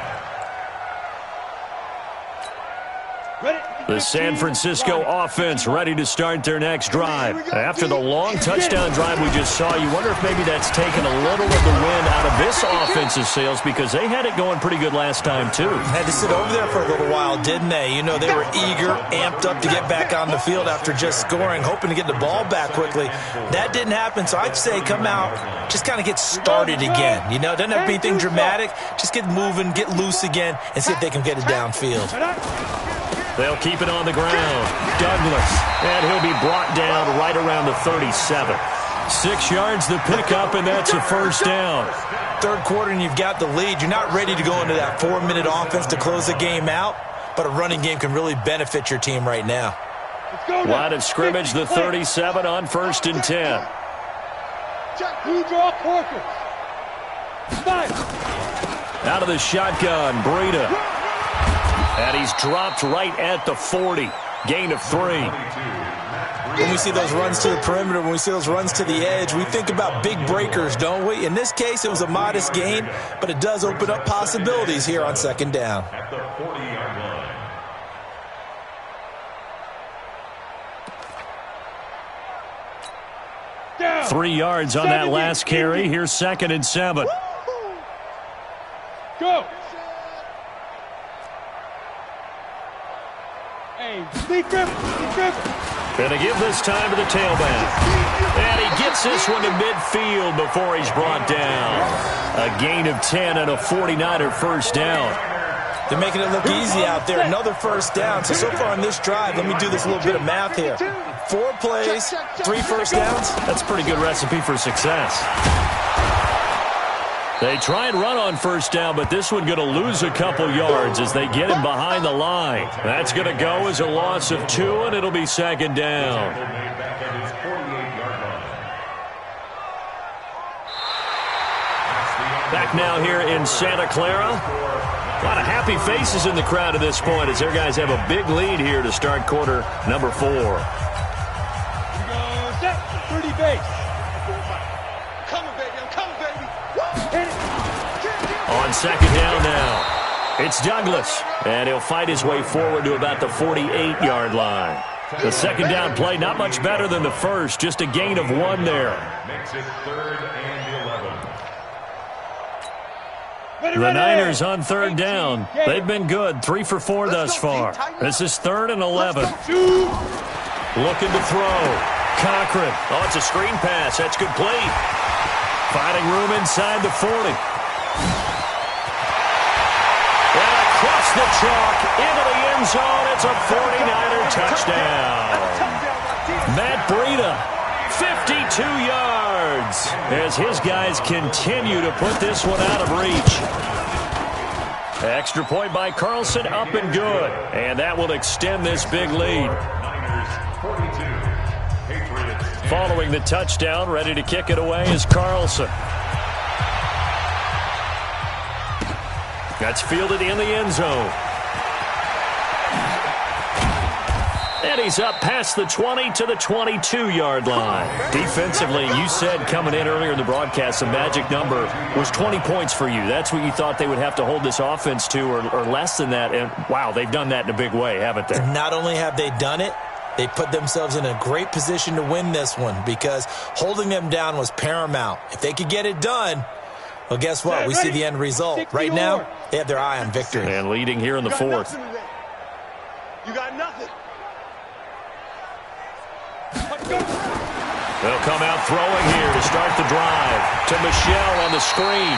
The San Francisco offense ready to start their next drive. After the long touchdown drive we just saw, you wonder if maybe that's taken a little of the wind out of this offense's sails because they had it going pretty good last time too. Had to sit over there for a little while, didn't they? You know, they were eager, amped up to get back on the field after just scoring, hoping to get the ball back quickly. That didn't happen, so I'd say come out, just kind of get started again. You know, it doesn't have to be anything dramatic. Just get moving, get loose again, and see if they can get it downfield. They'll keep it on the ground. Douglas, and he'll be brought down right around the 37. 6 yards to pick up, and that's a 1st down. 3rd quarter, and you've got the lead. You're not ready to go into that 4-minute offense to close the game out, but a running game can really benefit your team right now. Line of scrimmage, the 37 on 1st and 10. Out of the shotgun, Breida. And he's dropped right at the 40. Gain of 3. When we see those runs to the perimeter, when we see those runs to the edge, we think about big breakers, don't we? In this case, it was a modest gain, but it does open up possibilities here on 2nd down. At the 40-yard line. 3 yards on that last carry. Here's 2nd and 7. Go. Gonna give this time to the tailback. And he gets this one to midfield before he's brought down. A gain of 10 and a 49er 1st down. They're making it look easy out there. Another 1st down. So far on this drive, let me do this little bit of math here. 4 plays, 3 1st downs. That's a pretty good recipe for success. They try and run on 1st down, but this one going to lose a couple yards as they get him behind the line. That's going to go as a loss of 2, and it'll be 2nd down. Back now here in Santa Clara. A lot of happy faces in the crowd at this point as their guys have a big lead here to start quarter number 4. Pretty base. Coming, baby. I'm coming, baby. On 2nd down now, it's Douglas, and he'll fight his way forward to about the 48-yard line. The 2nd down play, not much better than the first, just a gain of 1 there. Makes it 3rd and 11. The Niners on 3rd down. They've been good, 3 for 4 thus far. This is 3rd and 11. Looking to throw. Cochran. Oh, it's a screen pass. That's complete. Finding room inside the 40. And across the chalk into the end zone. It's a 49er touchdown. Matt Breida, 52 yards as his guys continue to put this one out of reach. Extra point by Carlson, up and good. And that will extend this big lead. Following the touchdown, ready to kick it away is Carlson. That's fielded in the end zone. And he's up past the 20 to the 22-yard line. Defensively, you said coming in earlier in the broadcast, the magic number was 20 points for you. That's what you thought they would have to hold this offense to, or less than that. And, wow, they've done that in a big way, haven't they? Not only have they done it, they put themselves in a great position to win this one because holding them down was paramount. If they could get it done, well, guess what? We see the end result. Right now, they have their eye on victory. And leading here in the fourth. You got nothing. They'll come out throwing here to start the drive. To Michel on the screen.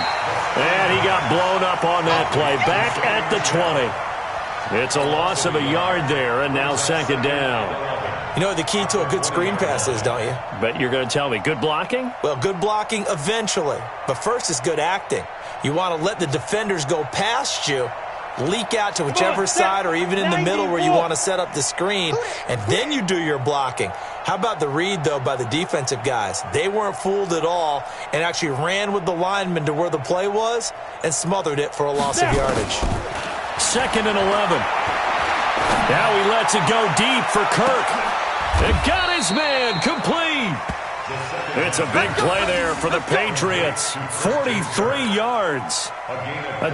And he got blown up on that play. Back at the 20. It's a loss of a yard there, and now second down. You know what the key to a good screen pass is, don't you? But you're going to tell me, good blocking? Well, good blocking eventually. But first is good acting. You want to let the defenders go past you, leak out to whichever side or even in the middle where you want to set up the screen, and then you do your blocking. How about the read, though, by the defensive guys? They weren't fooled at all and actually ran with the lineman to where the play was and smothered it for a loss of yardage. 2nd and 11. Now he lets it go deep for Kirk. And got his man complete. It's a big play there for the Patriots. 43 yards.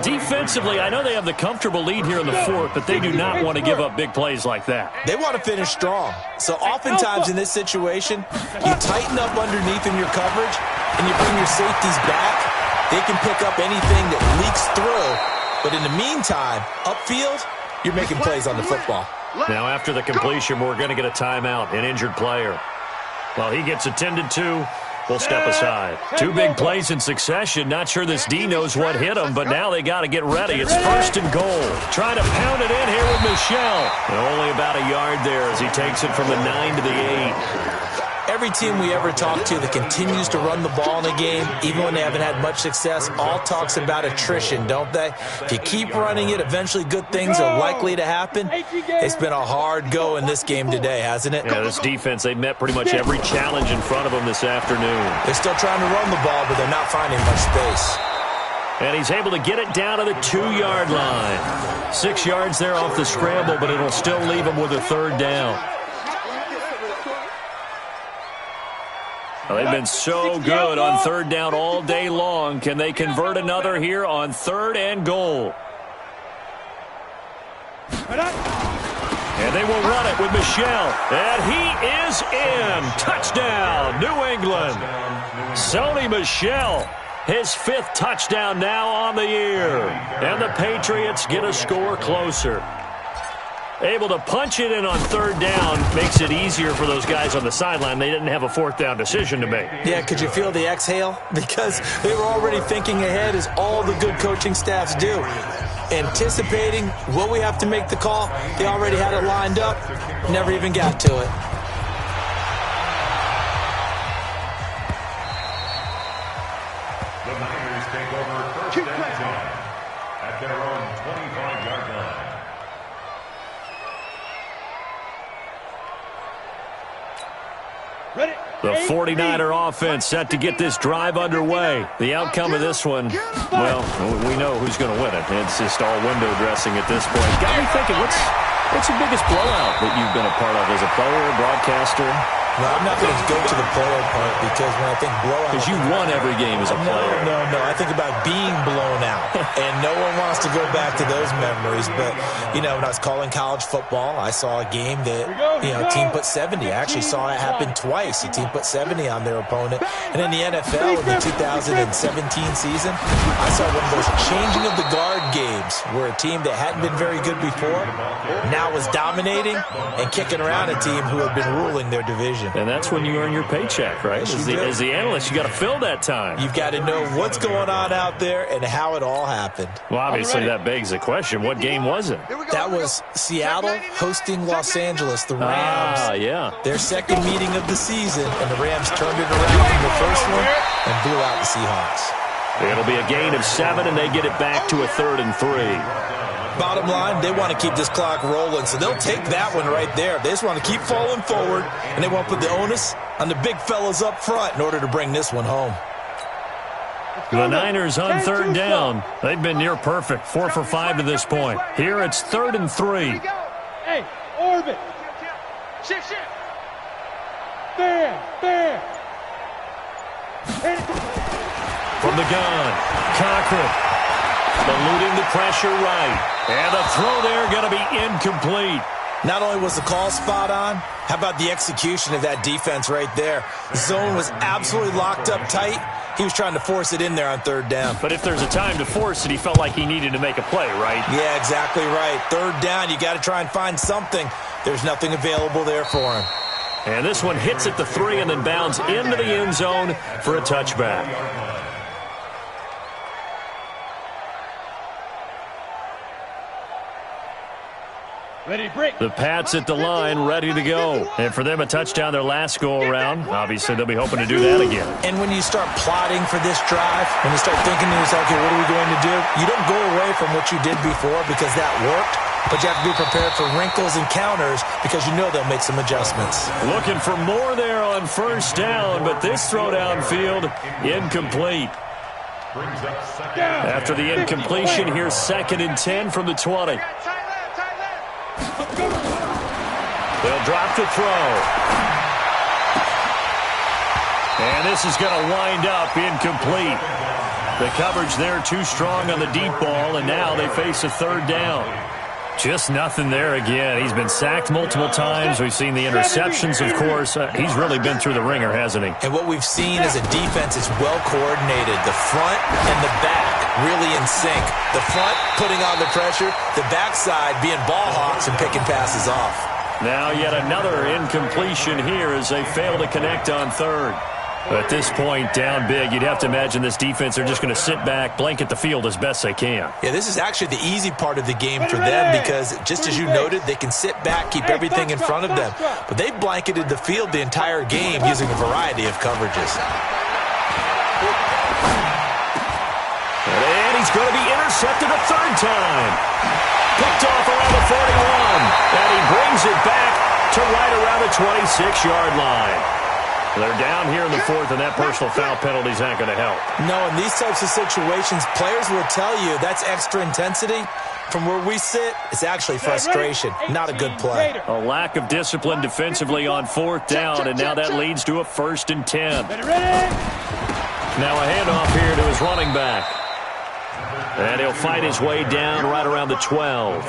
Defensively, I know they have the comfortable lead here in the fourth, but they do not want to give up big plays like that. They want to finish strong. So oftentimes in this situation, you tighten up underneath in your coverage, and you bring your safeties back. They can pick up anything that leaks through. But in the meantime, upfield, you're making plays on the football. Now after the completion, we're going to get a timeout, an injured player. While he gets attended to, we'll step aside. 2 big plays in succession. Not sure this D knows what hit him, but now they got to get ready. It's 1st and goal. Trying to pound it in here with Michel. And only about a yard there as he takes it from the 9 to the 8. Every team we ever talk to that continues to run the ball in a game, even when they haven't had much success, all talks about attrition, don't they? If you keep running it, eventually good things are likely to happen. It's been a hard go in this game today, hasn't it? Yeah, this defense, they met pretty much every challenge in front of them this afternoon. They're still trying to run the ball, but they're not finding much space. And he's able to get it down to the 2-yard line. 6 yards there off the scramble, but it'll still leave him with a 3rd down. Well, they've been so good on 3rd down all day long. Can they convert another here on 3rd and goal? And they will run it with Michel. And he is in. Touchdown, New England. Sony Michel, his 5th touchdown now on the year. And the Patriots get a score closer. Able to punch it in on 3rd down makes it easier for those guys on the sideline. They didn't have a 4th down decision to make. Yeah, could you feel the exhale? Because they were already thinking ahead, as all the good coaching staffs do. Anticipating, will we have to make the call? They already had it lined up, never even got to it. The Niners take over 1st and 10 at their own 25-yard line. The 49er offense set to get this drive underway. The outcome of this one, well, we know who's going to win it. It's just all window dressing at this point. Got me thinking, what's the biggest blowout that you've been a part of as a player, broadcaster? No, I'm not going to go to the player part because when I think blowout... Because you won every game as a player. No. I think about being blown out. And no one wants to go back to those memories. But, you know, when I was calling college football, I saw a game that, you know, a team put 70. I actually saw it happen twice. A team put 70 on their opponent. And in the NFL in the 2017 season, I saw one of those changing of the guard games where a team that hadn't been very good before now was dominating and kicking around a team who had been ruling their division. decision. And that's when you earn your paycheck, right? As the analyst, you got to fill that time. You've got to know what's going on out there and how it all happened. Well, obviously, that begs the question, what game was it? That was Seattle hosting Los Angeles, the Rams. Yeah. Their second meeting of the season, and the Rams turned it around from the first one and blew out the Seahawks. It'll be a gain of 7, and they get it back to a 3rd and 3. Bottom line, they want to keep this clock rolling, so they'll take that one right there. They just want to keep falling forward, and they want to put the onus on the big fellas up front in order to bring this one home. The Niners on 3rd down. They've been near perfect, 4 for 5 to this point. Here it's 3rd and 3. Hey, orbit. Shift. Fair. From the gun, Cochran. Eluding the pressure right. And the throw there going to be incomplete. Not only was the call spot on, how about the execution of that defense right there? The zone was absolutely locked up tight. He was trying to force it in there on 3rd down. But if there's a time to force it, he felt like he needed to make a play, right? Yeah, exactly right. 3rd down, you got to try and find something. There's nothing available there for him. And this one hits at the 3 and then bounds into the end zone for a touchback. Ready to break. The Pats at the line, ready to go. And for them, a touchdown their last go-around. Obviously, they'll be hoping to do that again. And when you start plotting for this drive, when you start thinking to yourself, okay, what are we going to do? You don't go away from what you did before because that worked, but you have to be prepared for wrinkles and counters because you know they'll make some adjustments. Looking for more there on 1st down, but this throw downfield, incomplete. After the incompletion, here's 2nd and 10 from the 20. They'll drop the throw. And this is going to wind up incomplete. The coverage there too strong on the deep ball, and now they face a 3rd down. Just nothing there again. He's been sacked multiple times. We've seen the interceptions, of course. He's really been through the ringer, hasn't he? And what we've seen is a defense is well coordinated. The front and the back really in sync. The front putting on the pressure, the backside being ball hawks and picking passes off. Now yet another incompletion here as they fail to connect on 3rd. At this point, down big, you'd have to imagine this defense, they're just going to sit back, blanket the field as best they can. Yeah, this is actually the easy part of the game for them because, just as you noted, they can sit back, keep everything in front of them. But they've blanketed the field the entire game using a variety of coverages. And he's going to be intercepted a 3rd time. Picked off around the 41. And he brings it back to right around the 26-yard line. They're down here in the 4th, and that personal foul penalty is not going to help. No, in these types of situations, players will tell you that's extra intensity. From where we sit, it's actually frustration, not a good play. A lack of discipline defensively on 4th down, and now that leads to a 1st and 10. Now a handoff here to his running back. And he'll fight his way down right around the 12.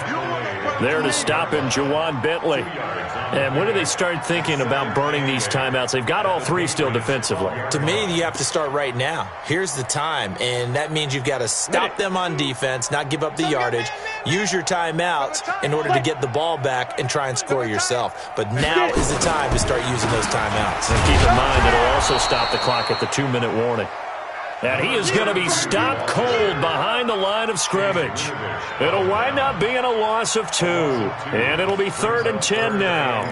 There to stop him, Juwan Bentley. And when do they start thinking about burning these timeouts? They've got all 3 still defensively. To me, you have to start right now. Here's the time, and that means you've got to stop them on defense, not give up the yardage, use your timeouts in order to get the ball back and try and score yourself. But now is the time to start using those timeouts. And keep in mind that it'll also stop the clock at the 2-minute warning. And he is going to be stopped cold behind the line of scrimmage. It'll wind up being a loss of 2. And it'll be 3rd and 10 now.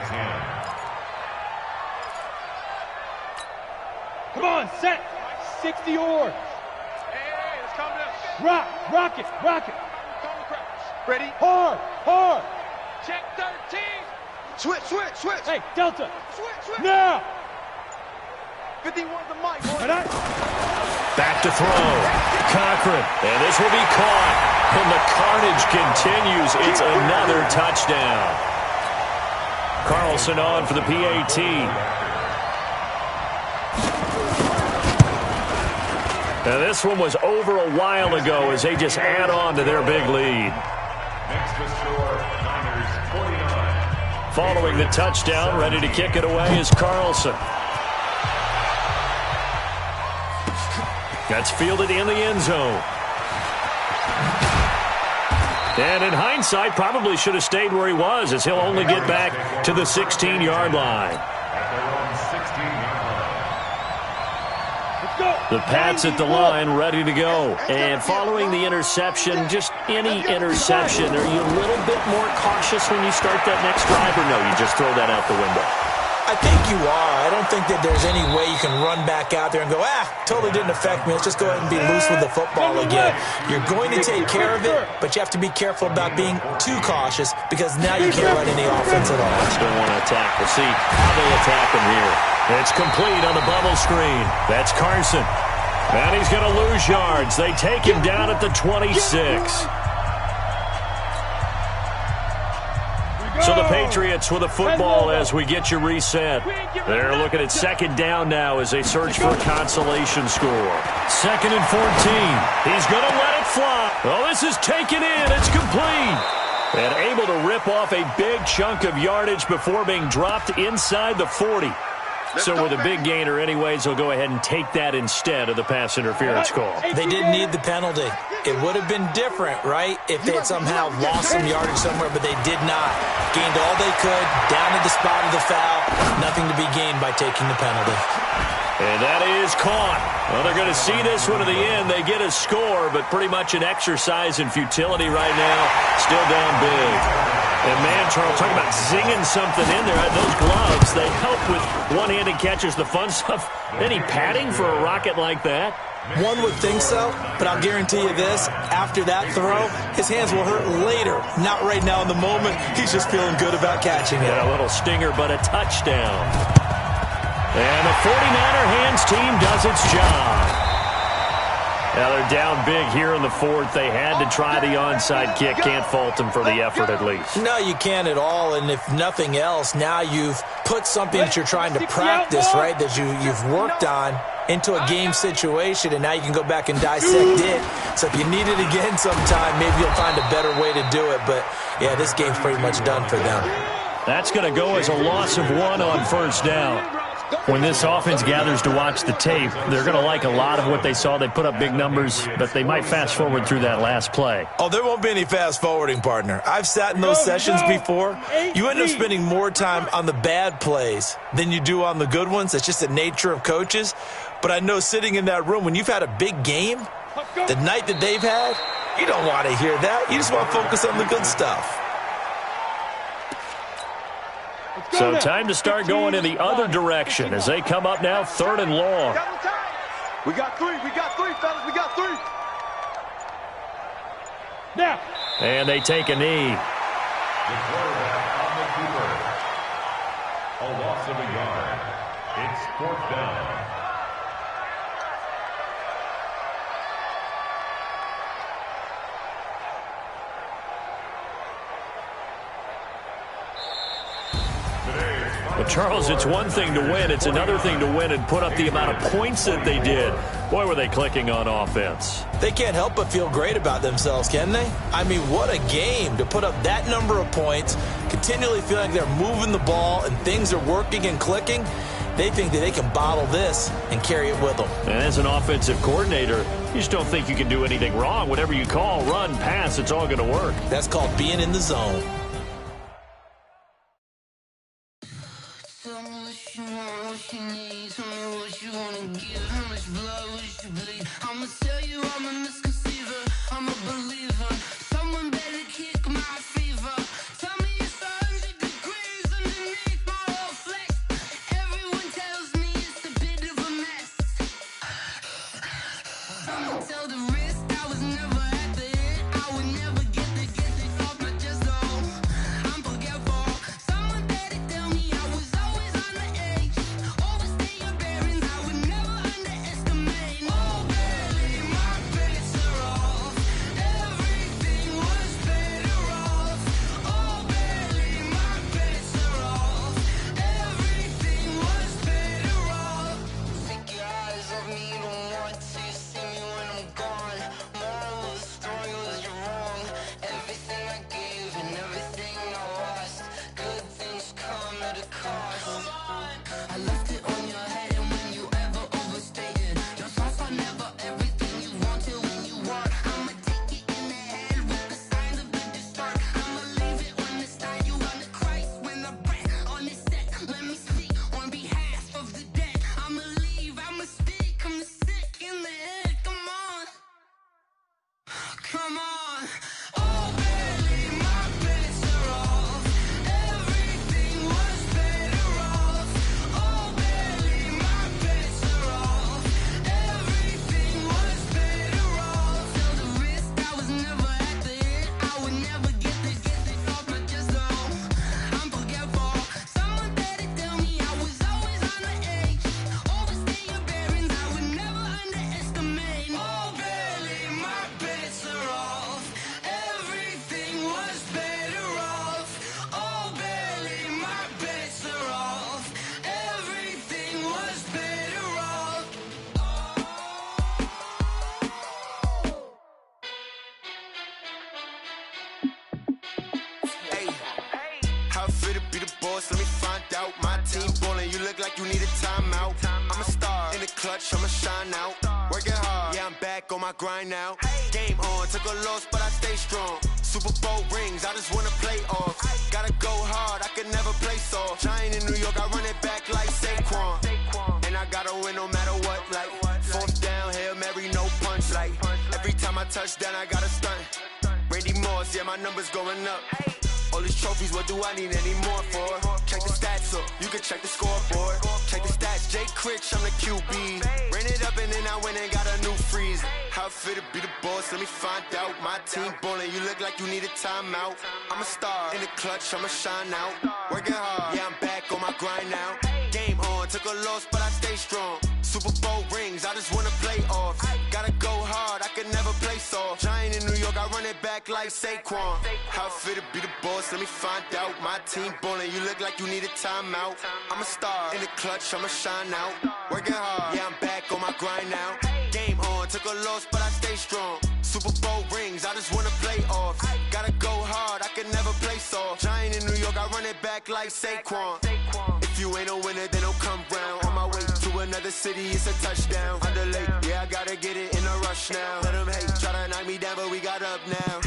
Come on, set. 60 yards. Hey, let's calm down. Rock it. Calm the crowd. Ready? Hard. Check 13. Switch. Hey, Delta. Switch. Now. 51 the mic. Back to throw. Cochran. And this will be caught. And the carnage continues. It's another touchdown. Carlson on for the PAT. Now this one was over a while ago as they just add on to their big lead. Next to score, Niners 49. Following the touchdown, ready to kick it away is Carlson. That's fielded in the end zone. And in hindsight, probably should have stayed where he was as he'll only get back to the 16-yard line. At their own The Pats at the line, ready to go. And following the interception, just any interception, are you a little bit more cautious when you start that next drive, or no, you just throw that out the window? I think you are. I don't think that there's any way you can run back out there and go, totally didn't affect me. Let's just go ahead and be loose with the football again. You're going to take care of it, but you have to be careful about being too cautious because now you can't run any offense at all. Still want to attack. We'll see how they attack him here. It's complete on the bubble screen. That's Carson. And he's going to lose yards. They take him down at the 26. So the Patriots with a football as we get you reset. They're looking at second down now as they search for a consolation score. 2nd and 14. He's going to let it fly. Oh, this is taken in. It's complete. And able to rip off a big chunk of yardage before being dropped inside the 40. So with a big gainer anyways, they'll go ahead and take that instead of the pass interference call. They didn't need the penalty. It would have been different, right, if they had somehow lost some yardage somewhere, but they did not. Gained all they could, down to the spot of the foul. Nothing to be gained by taking the penalty. And that is caught. Well, they're going to see this one to the end. They get a score, but pretty much an exercise in futility right now. Still down big. And, man, Charles, talking about zinging something in there. Those gloves, they help with one-handed catches, the fun stuff. Any padding for a rocket like that? One would think so, but I'll guarantee you this. After that throw, his hands will hurt later. Not right now in the moment. He's just feeling good about catching it. Yeah, a little stinger, but a touchdown. And the 49er hands team does its job. Now they're down big here in the 4th. They had to try the onside kick. Can't fault them for the effort at least. No, you can't at all. And if nothing else, now you've put something that you're trying to practice, right, that you've worked on into a game situation, and now you can go back and dissect it. So if you need it again sometime, maybe you'll find a better way to do it. But, yeah, this game's pretty much done for them. That's going to go as a loss of 1 on first down. When this offense gathers to watch the tape, they're going to like a lot of what they saw. They put up big numbers, but they might fast forward through that last play. Oh, there won't be any fast forwarding, partner. I've sat in those sessions before. You end up spending more time on the bad plays than you do on the good ones. It's just the nature of coaches. But I know sitting in that room, when you've had a big game, the night that they've had, you don't want to hear that. You just want to focus on the good stuff. So time to start going in the other direction as they come up now 3rd and long. We got 3, fellas, we got 3. Now. And they take a knee. The quarterback on the keeper. A loss of a yard. It's 4th down. Well, Charles, it's one thing to win. It's another thing to win and put up the amount of points that they did. Boy, were they clicking on offense. They can't help but feel great about themselves, can they? I mean, what a game to put up that number of points, continually feeling like they're moving the ball and things are working and clicking. They think that they can bottle this and carry it with them. And as an offensive coordinator, you just don't think you can do anything wrong. Whatever you call, run, pass, it's all going to work. That's called being in the zone. boss, let me find out. My team ballin', you look like you need a timeout. I'm a star in the clutch, I'ma shine out. Working hard, yeah, I'm back on my grind now. Game on, took a loss, but I stay strong. Super Bowl rings, I just wanna play off. Gotta go hard, I can never play soft. Giant in New York, I run it back like Saquon. And I gotta win no matter what, like fourth down, Hail Mary, no punch. Like every time I touch down, I gotta stunt. Randy Moss, yeah, my numbers going up. All these trophies, what do I need any more for? Check the stats up, you can check the scoreboard. Check the stats, Jake Critch, I'm the QB. Ran it up and then I went and got a new freeze. How it feel to be the boss, let me find out. My team ballin', you look like you need a timeout. I'm a star in the clutch, I'ma shine out. Working hard, yeah, I'm back on my grind now. Game on, took a loss, but I stay strong. Super Bowl rings, I just wanna play off. Gotta go hard, I can never play soft. Giant in New York, I run it back like Saquon. How it feel to be the boss, let me find out. My team ballin', you look like you need a timeout. I'm a star in the clutch, I'ma shine out. Working hard, yeah, I'm back on my grind now. Game on, took a loss, but I stay strong. Super Bowl rings, I just wanna play off. Gotta go hard, I can never play soft. Giant in New York, I run it back like Saquon. If you ain't a winner, then don't come round. On my way to another city, it's a touchdown. Underlay, yeah, I gotta get it in a rush now. Let them hate, try to knock me down, but we got up now.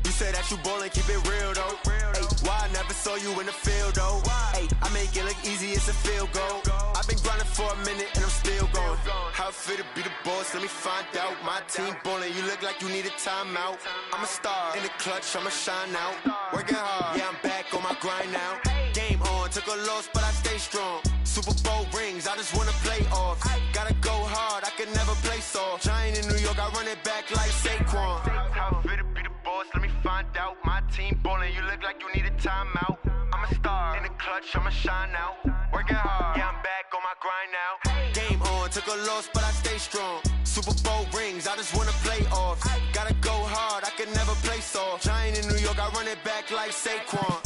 You say that you ballin', keep it real though. Hey, why I never saw you in the field though? Hey, I make it look easy, it's a field goal. I've been grinding for a minute and I'm still going. How it feel to be the boss, let me find out. My team ballin', you look like you need a timeout. I'm a star in the clutch, I'ma shine out. Working hard, yeah, I'm back on my grind now. Game on, took a loss, but I stay strong. Super Bowl rings, I just wanna play off. Gotta go hard, I can never play soft. Giant in New York, I run it back like Saquon. How it feel to be the boss, let me find out. My team ballin', you look like you need a timeout. I'm a star in the clutch, I'ma shine out. Working hard, yeah, I'm back on my grind now. Game on, took a loss, but I stay strong. Super Bowl rings, I just wanna play off. Gotta go hard, I can never play soft. Giant in New York, I run it back like Saquon.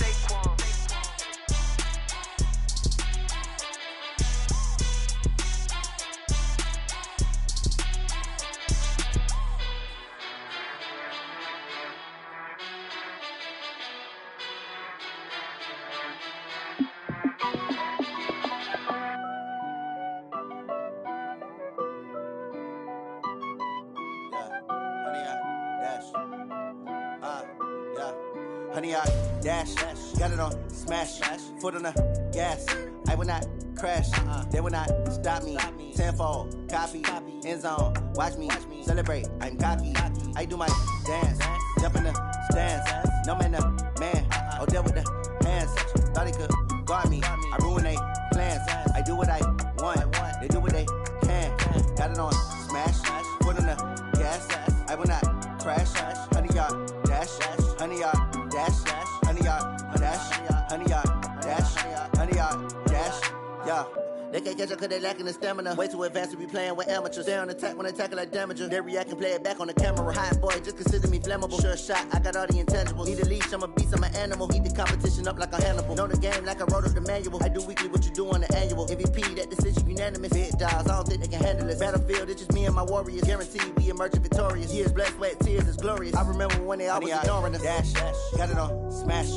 Honey, I dash, got it on smash, foot on the gas. I will not crash, they will not stop me. Tenfold, copy, end zone, watch me celebrate. I'm cocky, I do my dance, jump in the stands. No man, the man, oh, deal with the hands. Thought he could guard me, I ruin they plans. I do what I want, they do what they can. Got it on smash, foot on the gas. I will not crash, honey, y'all dash, honey, y'all dash, honey, y'all dash, honey, y'all dash, honey, y'all dash, yeah. They can't catch up cause they lacking the stamina. Way too advanced to be playing with amateurs. Stay on attack when they tackle like damager. They react and play it back on the camera. Hot boy, just consider me flammable. Sure shot, I got all the intangibles. Need a leash, I'm a beast, I'm an animal. Heat the competition up like a Hannibal. Know the game like I wrote up the manual. I do weekly what you do on the annual. MVP, that decision unanimous. Big dogs, I don't think they can handle it. Battlefield, it's just me and my warriors. Guaranteed we emerging victorious. Years, blood, sweat, tears, it's glorious. I remember when they always ignoring us. Dash, got it on smash,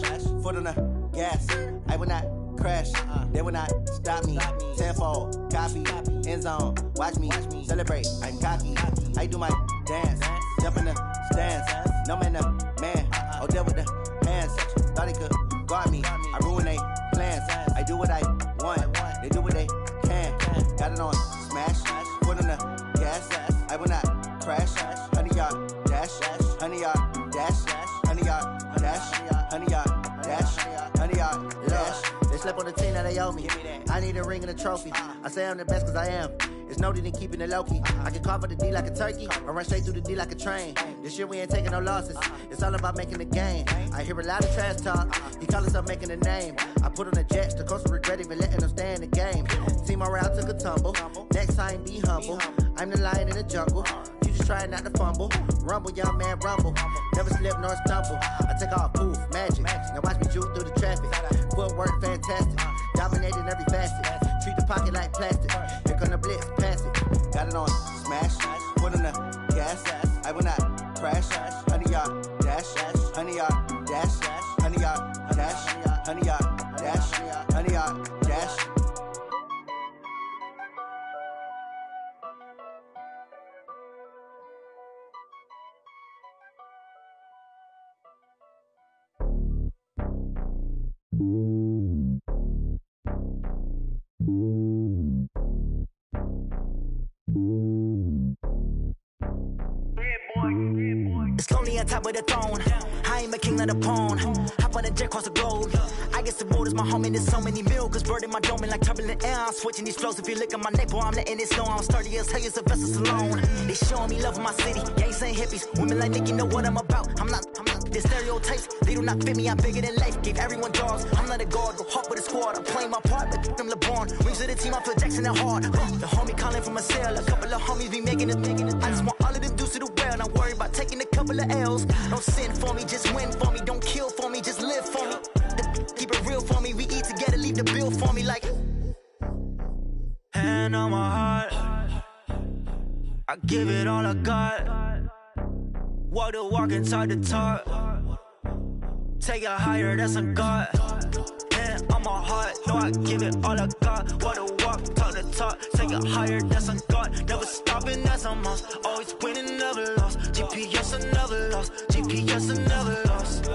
foot on the gas. I will not crash, they will not stop me. Tenfold, copy, end zone, watch me celebrate. I'm cocky, I do my dance, jump in the stands. No man, the man, oh, deal with the hands. Thought he could guard me, I ruin they plans. I do what I want, they do what they can. Got it on smash, foot on the gas. I will not crash, honey, y'all dash, honey, y'all dash, honey, y'all dash, honey, y'all dash, honey, y'all dash. They slept on the team that they owe me. I need a ring and a trophy. I say I'm the best cause I am. It's no need in keeping it low-key. I can carve up the D like a turkey or run straight through the D like a train. This year we ain't taking no losses. It's all about making the game. I hear a lot of trash talk. He call himself making a name. I put on the Jets. The coach will regret even letting them stay in the game. Team morale took a tumble. Next time be humble. I'm the lion in the jungle. You just trying not to fumble. Rumble, young man, rumble. Never slip nor stumble. I take off, poof, magic. Now watch me juke through the traffic. Footwork fantastic. Dominating every facet. Treat the pocket like plastic. Here come the blitz, pass it. Got it on smash, foot on the gas. I will not crash. Honey, y'all dash, honey, y'all dash, honey, y'all dash, honey, y'all dash, Slowly on top of the throne. I ain't a king, not a pawn. Hop on a jet across the globe. I guess the world is my home and there's so many milk. Bird in my dome and like turbulent air. I'm switching these flows. If you look at my neck, boy, I'm letting it snow. I'm sturdy as hell as a vessel alone. They showing me love in my city. Gangs ain't hippies. Women like Nicki know what I'm about. I'm not the stereotypes. They do not fit me. I'm bigger than life. Gave everyone dogs. I'm not a guard. Go hard with a squad. I'm playing my part, but them LeBron. Rings to the team. I feel Jackson and hard. The homie calling from a cell. A couple of homies be making it. I just want all of them dudes to do well. Not worry about taking a couple of L's. Don't sin for me, just win for me. Don't kill for me, just live for me. Keep it real for me. We eat together, leave the bill for me like. Hand on my heart, I give it all I got. Walk the walk and talk the talk. Take it higher, that's a God. Hand on my heart, no, I give it all I got. Walk the walk, talk the talk. Take it higher, that's a God. Never stopping, that's a must. Always winning, never lost. GPS, I never lost. GPS, I never lost.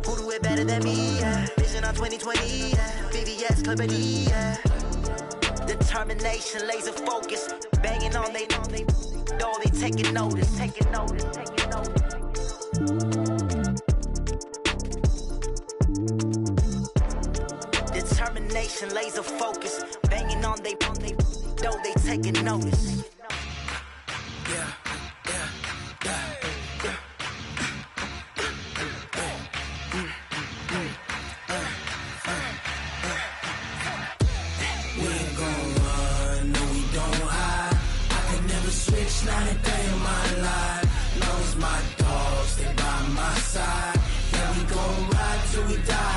Who do it better than me? Yeah. Vision on 2020. Yeah. VVS, Clippity. Yeah. Determination, laser focus. Banging on they know they taking notice. Taking notice. Taking notice. Determination, laser focus. Banging on they know they taking notice. Yeah. Not a day in my life. Knows my dogs, stay by my side. Yeah, we gon' ride till we die.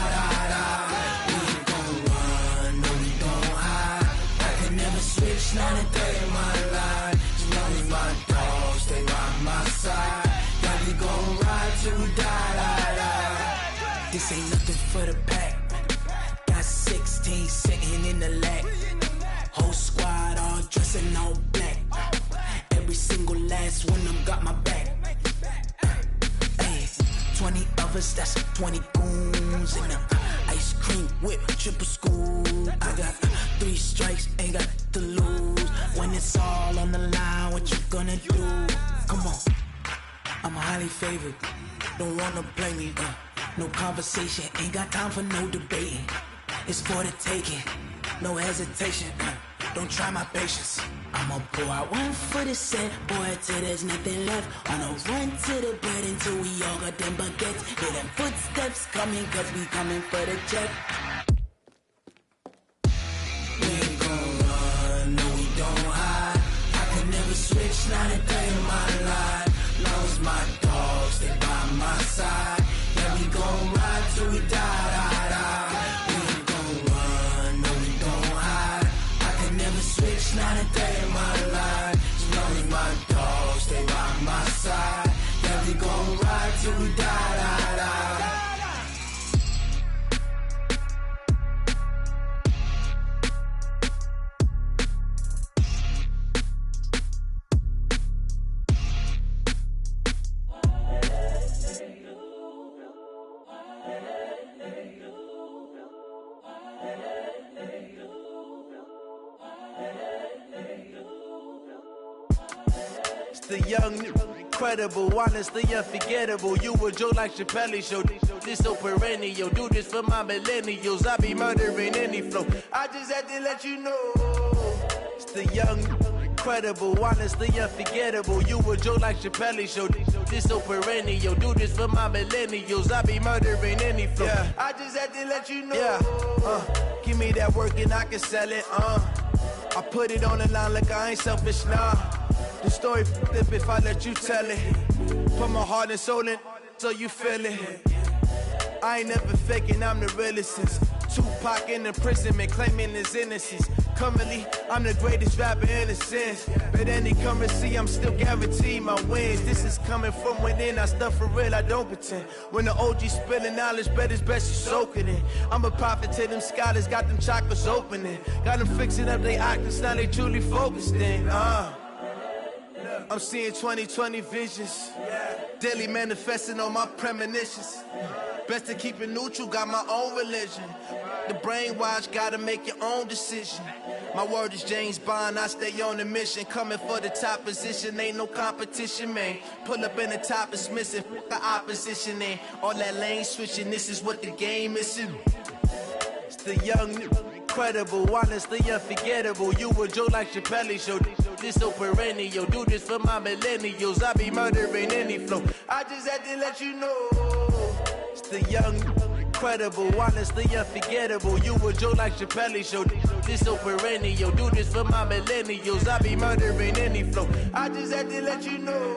We ain't gon' run, no, we don't hide. I can never switch, not a day in my life. As long as my dogs stay by my side. Yeah, we gon' ride till we die. This ain't nothing for the pack. Got 16 sitting in the lag. Whole squad all dressing all black. Every single last one of them got my back. 20 of us, that's 20 goons in them. Ice cream whip, triple school. I got 3 strikes, ain't got to lose. When it's all on the line, what you gonna do? Come on, I'm highly favored. Don't wanna play me, no conversation, ain't got time for no debating. It's for the taking, no hesitation. Don't try my patience. I'ma pour out one for the set, boy, till there's nothing left. On a run to the bread until we all got them baguettes. Hear them footsteps coming, cause we coming for the check. We ain't gon' run, no, we don't hide. I can never switch, not a day in my life. Long as my dogs stay by my side. Yeah, we gon' ride till we die. We ain't gon' run, no, we don't hide. I can never switch, not a day in my life. As long as my dogs stay by my side. Yeah, we gon' ride till we die. The young, incredible, honestly unforgettable. You a joke like Chappelle show. This so perennial. Do this for my millennials. I be murdering any flow. I just had to let you know. It's the young, incredible, honestly unforgettable. You a joke like Chappelle show. This so perennial. Do this for my millennials. I be murdering any flow. Yeah. I just had to let you know. Yeah. Give me that work and I can sell it. I put it on the line like I ain't selfish, nah. The story flip if I let you tell it. Put my heart and soul in so you feel it. I ain't never faking, I'm the realest since Tupac in imprisonment, claiming his innocence. Currently, I'm the greatest rapper in a sense. But any currency, I'm still guaranteed my wins. This is coming from within, I stuff for real, I don't pretend. When the OG spilling knowledge, bet it's best you soak it in. I'm a prophet to them scholars, got them chakras opening. Got them fixing up their octaves, now they truly focused in. I'm seeing 20/20 visions. Daily manifesting on my premonitions. Best to keep it neutral, got my own religion. The brainwash, gotta make your own decision. My word is James Bond, I stay on the mission. Coming for the top position, ain't no competition, man. Pull up in the top, it's missing, the opposition in. All that lane switching, this is what the game is. It's the young, incredible, honestly unforgettable. You a joke like Chappelle show. This so perennial, do this for my millennials. I be murdering any flow. I just had to let you know. It's the young, incredible, honestly unforgettable. You a joke like Chappelle show. This so perennial, do this for my millennials. I be murdering any flow. I just had to let you know.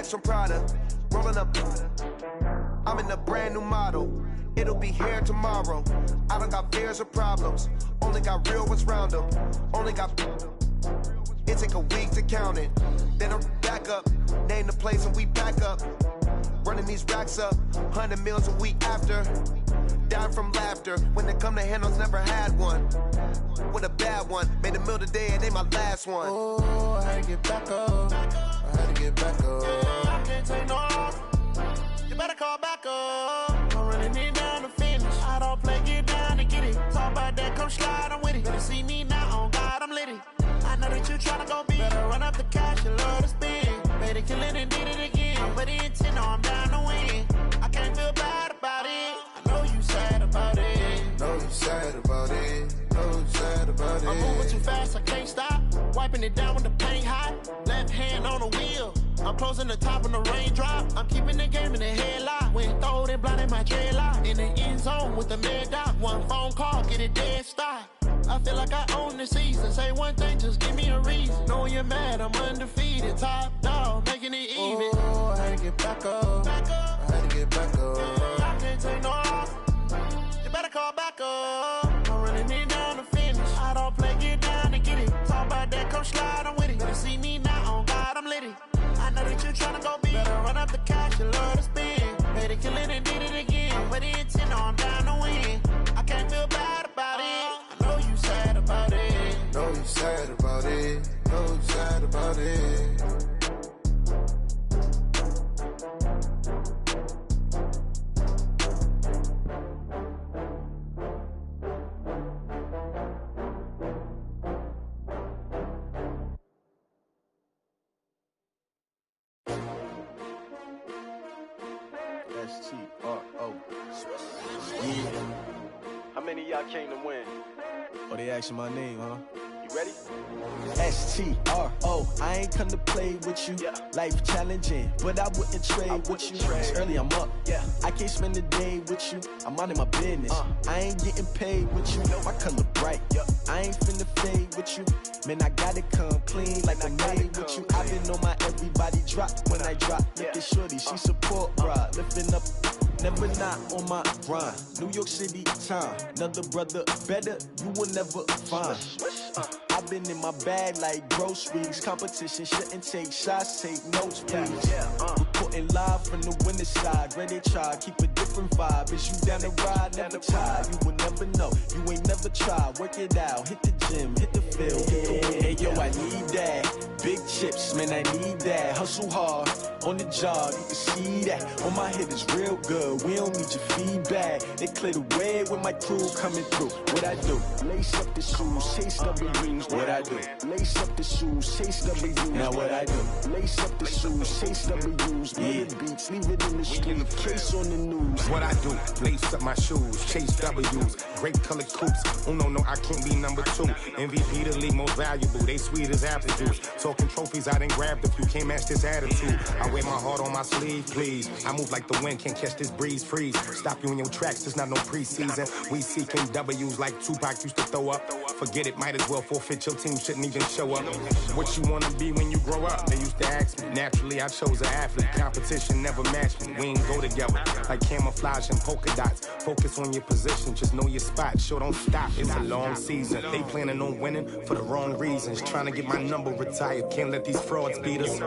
From Prada, rolling up. I'm in a brand new model. It'll be here tomorrow. I don't got fears or problems. Only got real ones round them. Only got. It take a week to count it. Then I'm back up. Name the place and we back up. Running these racks up. 100 meals a week after. Down from laughter. When they come to handles, never had one. With a bad one. Made a meal today and they my last one. Oh, I had to get back up. I had to get back up. I can't take no loss. You better call back up. I'm running it down to finish. I don't play, get down to get it. Talk about that, come slide, I'm with it. Better see me now, on God, I'm lit it. I know that you tryna go big. Better run up the cash, you love to spend. Made it, kill it, and did it again. But the intent, no, I'm down to win. I can't feel bad about it. I know you sad about it. Know you sad about it. Know you sad about it. I'm moving too fast, I can't stop. Wiping it down when the paint hot. Left hand on the wheel. I'm closing the top when the raindrop. I'm keeping the game in the headlock. When throwed and blinded my dreadlock. In the end zone with the mad dot. One phone call, get it dead stop. I feel like I own the season. Say one thing, just give me a reason. Knowing you're mad, I'm undefeated. Top dog, making it even. Oh, I had to get back up. I had to get back up. I can't take no loss. You better call back up. I'm running it down to finish. I don't play, get down to get it. Talk about that, come slide, I'm with it. Better see me now, on God, I'm lit it. I know that you tryna go big. Better run up the cash, you love to spend. Made it, kill it, and did it again. But the intent, no, I'm down to win. I can't feel bad about it. I know you sad about it. Know you sad about it. Know you sad about it. S-T-R-O. Yeah. How many of y'all came to win? Oh, they asking my name, huh? You ready? S-T-R-O. I ain't come to play with you. Yeah. Life challenging, but I wouldn't trade with you. It's early, I'm up. Yeah. I can't spend the day with you. I'm out of my business. I ain't getting paid with you. My color bright. I ain't finna fade with you. Man, I gotta come clean like I made with you. I've been on my everybody drop when I drop. Look at shorty, she support ride. Lifting up, never not on my grind. New York City time. Another brother better, you will never find. I've been in my bag like groceries. Competition shouldn't take shots, take notes, please. Reporting live from the winter side. Ready to try, keep a different vibe. Is you down the ride, never tired. You will never know. You ain't never try, work it out, hit the gym, hit the field, hey yo, I need that. Big chips, man, I need that. Hustle hard, on the job, you can see that. On my head is real good, we don't need your feedback. They clear the way with my crew coming through. What I do? Lace up the shoes, chase W's. What I do? Lace up the shoes, chase W's. Now what I do? Lace up the shoes, chase W's. Yeah, beats, leave it in the street, case on the news. What I do? Lace up my shoes, chase W's. Great colored coops. Oh no, I can't be number 2. MVP the league most valuable. They sweet as apple juice. Talking trophies, I done grabbed a few. Can't match this attitude. I wear my heart on my sleeve, please. I move like the wind, can't catch this breeze. Freeze. Stop you in your tracks. There's not no preseason. We seeking W's like Tupac used to throw up. Forget it, might as well forfeit. Your team shouldn't even show up. What you wanna be when you grow up? They used to ask me. Naturally, I chose an athlete. Competition never matched me. We ain't go together like camouflage and polka dots. Focus on your position, just know your spot. Sure, don't stop. It's a long season. They planning on winning for the wrong reasons. Trying to get my number retired. Can't let these frauds beat us.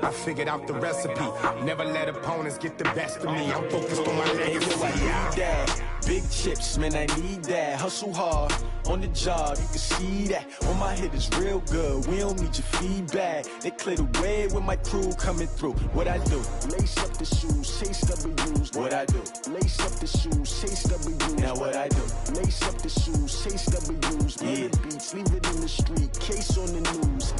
I figured out the recipe. Never let opponents get the best of me. I'm focused on my legacy. I need that. Big chips, man, I need that. Hustle hard, on the job, you can see that. On my head is real good, we don't need your feedback. They clear the way with my crew coming through. What I do? Lace up the shoes, chase W's. What I do? Lace up the shoes, chase W's. Now what I do? Lace up the shoes, chase W's. Yeah, beats, leave it in the street, case on the news.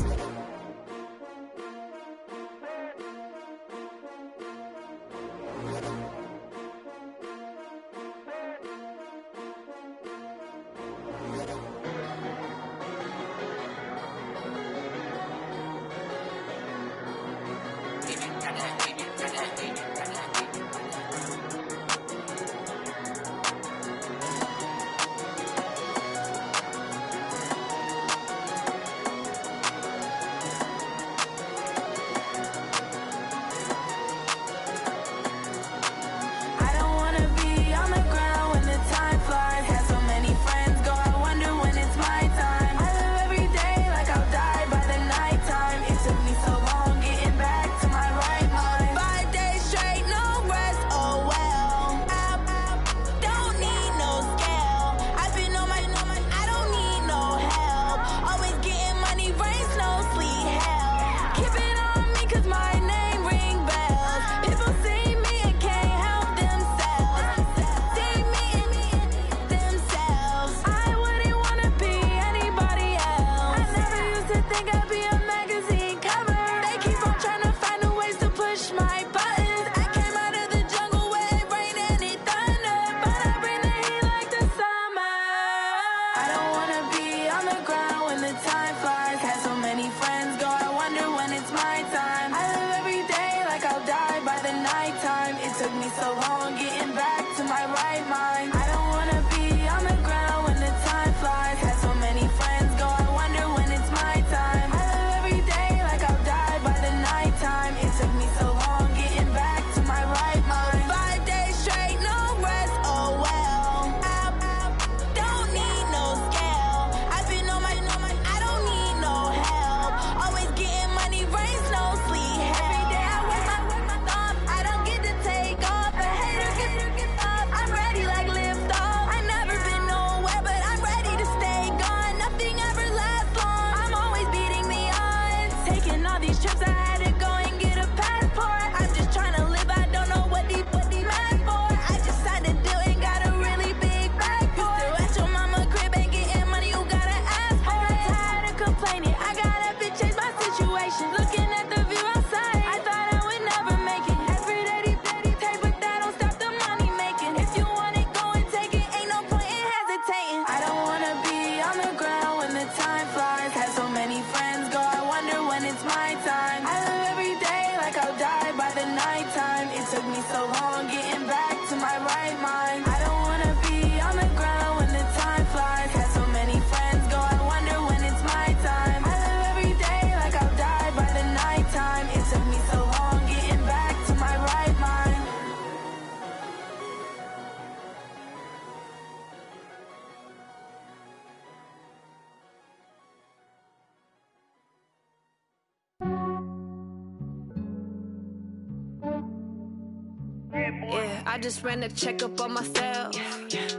I just ran a checkup on myself.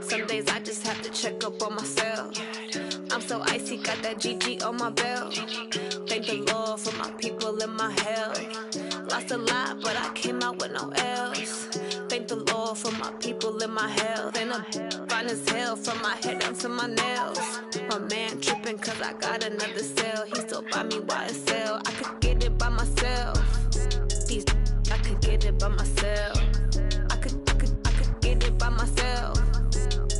Some days I just have have to check up on myself. I'm so icy, got that GG on my belt. Thank the Lord for my people in my health. Lost a lot, but I came out with no L's. Thank the Lord for my people in my health. And I'm fine as hell from my head down to my nails. My man tripping cause I got another cell. He still buy me YSL. I could get it by myself. These I could get it by myself. I could get it by myself.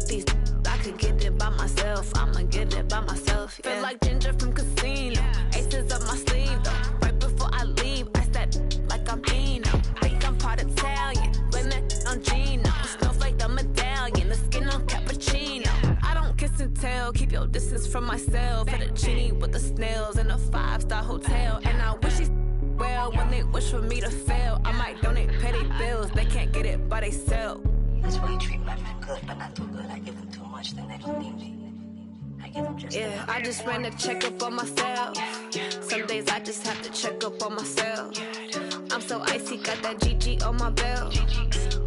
These I could get it by myself. I'ma get it by myself. Yeah. Feel like Ginger from Casino. Aces up my sleeve though. Right before I leave, I said like I'm Dino. Think I'm part Italian. Blame it on Gino. Snowflake the medallion. The skin on cappuccino. I don't kiss and tell. Keep your distance from myself. At a genie with the snails in a 5-star hotel. And I wish he's well when they wish for me to fail. I might donate petty bills. They can't get it by they sell. That's why you treat my men good, but not too good. I give them too much, then they don't need me. I give them just yeah, I just ran to check up on myself. Some days I just have to check up on myself. I'm so icy, got that GG on my belt.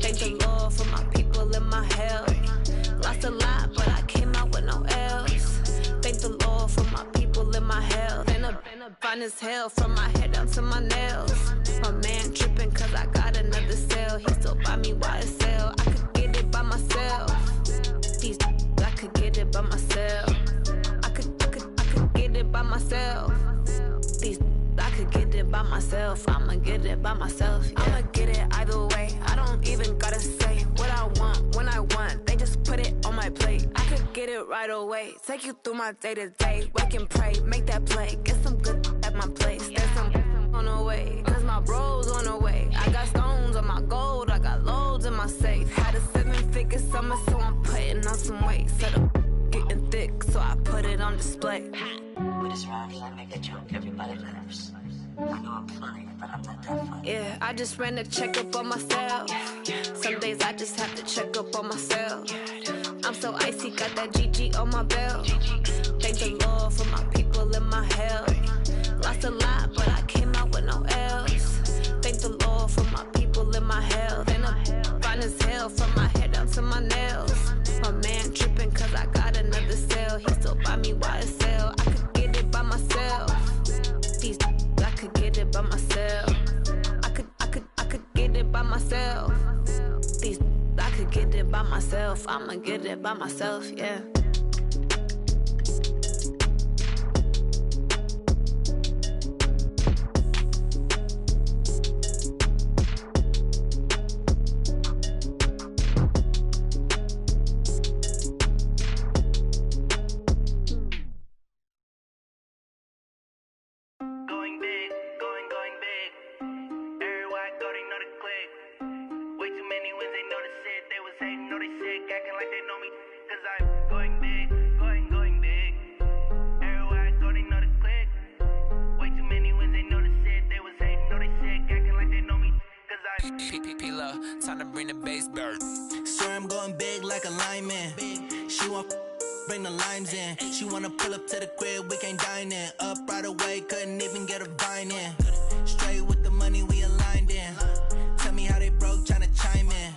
Thank the Lord for my people in my health. Lost a lot, but I came out with no L's. Thank the Lord for my people in my health. And I'm fine as hell from my head down to my nails. My man tripping cause I got another cell. He still buy me YSL. I could get it by myself. These I could get it by myself. I could get it by myself. These I could get it by myself. I'ma get it by myself. Yeah. I'ma get it either way. I don't even gotta say what I want when I want. They just put it on my plate. I could get it right away. Take you through my day to day. Wake and pray, make that play. Get some good at my place. There's some on the way. Cause my bros on the way. I got stones on my gold. I got loads in my safe. Had a 7-figure summer, so I'm putting on some weight. Set up getting thick, so I put it on display. With this round, I make a joke everybody laughs. I know I'm funny, but I'm not that funny. Yeah, I just ran to check up on myself. Some days I just have to check up on myself. I'm so icy, got that GG on my belt. Thank the Lord for my people in my health. Lost a lot, but I came out with no L's. Thank the Lord for my people in my health. And I'm fine as hell from my head down to my nails. My man tripping cause I got another cell. He still buy me YSL. I could get it by myself. These I could get it by myself. I could get it by myself. These I could get it by myself. I'ma get it by myself, yeah. Time to bring the bass back. Swear I'm going big like a lineman. She want bring the limes in. She wanna pull up to the crib, we can't dine in. Up right away, couldn't even get a vine in. Straight with the money we aligned in. Tell me how they broke, tryna chime in.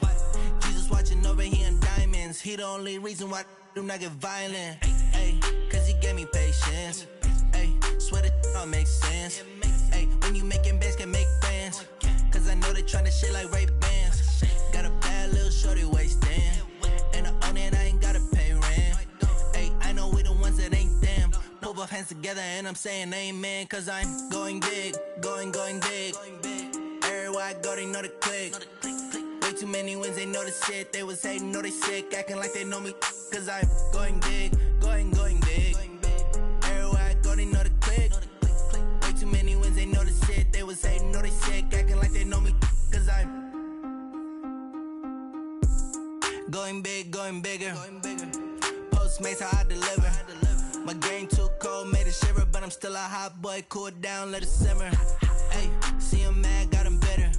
Jesus watching over here in diamonds. He the only reason why I do not get violent. Ay, cause he gave me patience. Ay, swear that all makes sense. Ay, when you making bands, can make friends. Cause I know they tryna shit like Ray-Bans. Got a bad little shorty wasting. And I own it, I ain't gotta pay rent. Ay, I know we the ones that ain't them. Pull both hands together and I'm saying amen. Cause I'm going big, going big. Everywhere I go, they know the click. Way too many wins, they know the shit. They was hating, know they sick, acting like they know me. Cause I'm going big, going big. Everywhere I go, they know the click. Way too many wins, they know the shit. They was hating, know they sick, acting like they know me. Cause I'm going big, going bigger. Postmates how I deliver. My game too cold, made it shiver. But I'm still a hot boy, cool it down, let it simmer. Hey, see him mad, got him bitter.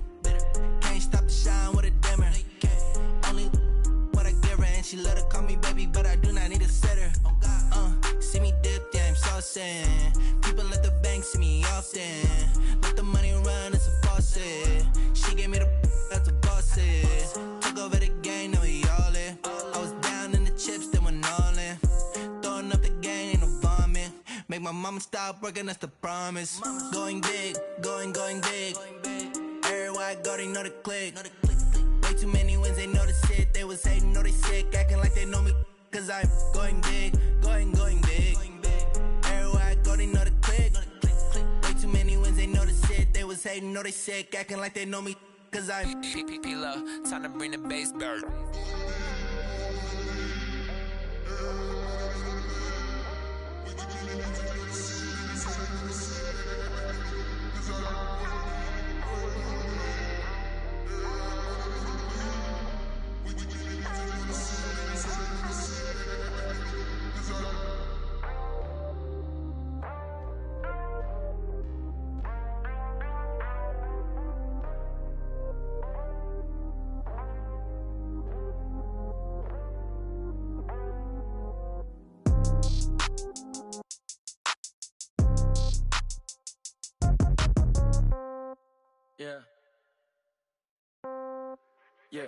Can't stop the shine with a dimmer. Only what I give her, and she let her call me baby, but I do not need a sitter. See me dip, yeah, I'm saucing. People at the bank see me often. Let the money run, it's a faucet. She gave me the that's a boss. Took over the game, now we all it. I was down in the chips, they went all make my mama stop working, that's the promise. Going big, going big. Everywhere I go, they know the click. Way too many wins, they know the shit. They was hating, know they sick, acting like they know me. Cause I'm going big, going big. Everywhere I go, they know the click. Way too many wins, they know the shit. They was hating, know they sick, acting like they know me. Cause I'm P-P-P-Love, time to bring the bass back. Yeah. Yeah.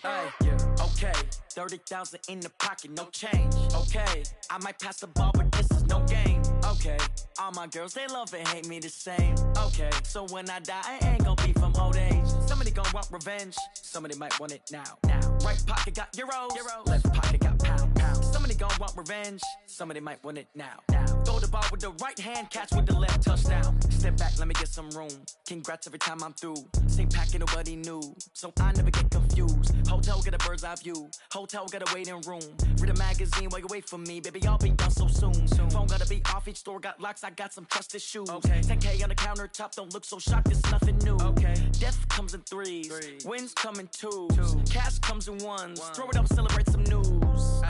Ay, yeah. Okay. 30,000 in the pocket, no change. Okay. I might pass the ball, but this is no game. Okay. All my girls, they love and hate me the same. Okay. So when I die, I ain't gon' be from old age. Somebody gon' want revenge. Somebody might want it now. Right pocket got euros. Left pocket got pound. Somebody gon' want revenge. Somebody might want it now. Throw the ball with the right hand, catch with the left, touchdown. Step back, let me get some room. Congrats every time I'm through. Same packet, nobody knew. So I never get confused. Hotel get a bird's eye view. Hotel get a waiting room. Read a magazine while you wait for me. Baby, I'll be done so soon. Phone gotta be off, each store got locks. I got some trusted shoes. 10K on the countertop, don't look so shocked, it's nothing new. Death comes in threes. Wins come in twos. Cash comes in ones. Throw it up, celebrate some news.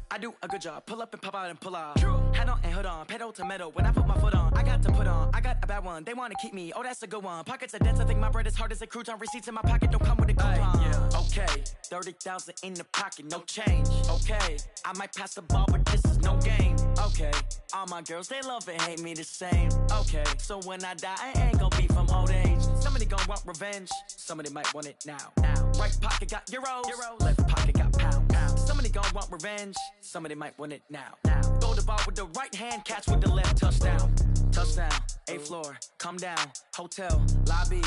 I do a good job, pull up and pop out and pull out. Head on and hood on, pedal to metal. When I put my foot on, I got to put on. I got a bad one, they wanna keep me. Oh, that's a good one. Pockets are dense, I think my bread is hard as a crouton. Receipts in my pocket don't come with a coupon. Okay, 30,000 in the pocket, no change. Okay, I might pass the ball, but this is no game. Okay, all my girls, they love and hate me the same. Okay, so when I die, I ain't gon' be from old age. Somebody gon' want revenge, somebody might want it now. Right pocket got euros. Left pocket got pound. Somebody gon' want revenge, somebody might want it now. Throw the ball with the right hand, catch with the left, touchdown. Touchdown, 8th floor, come down, hotel, lobby.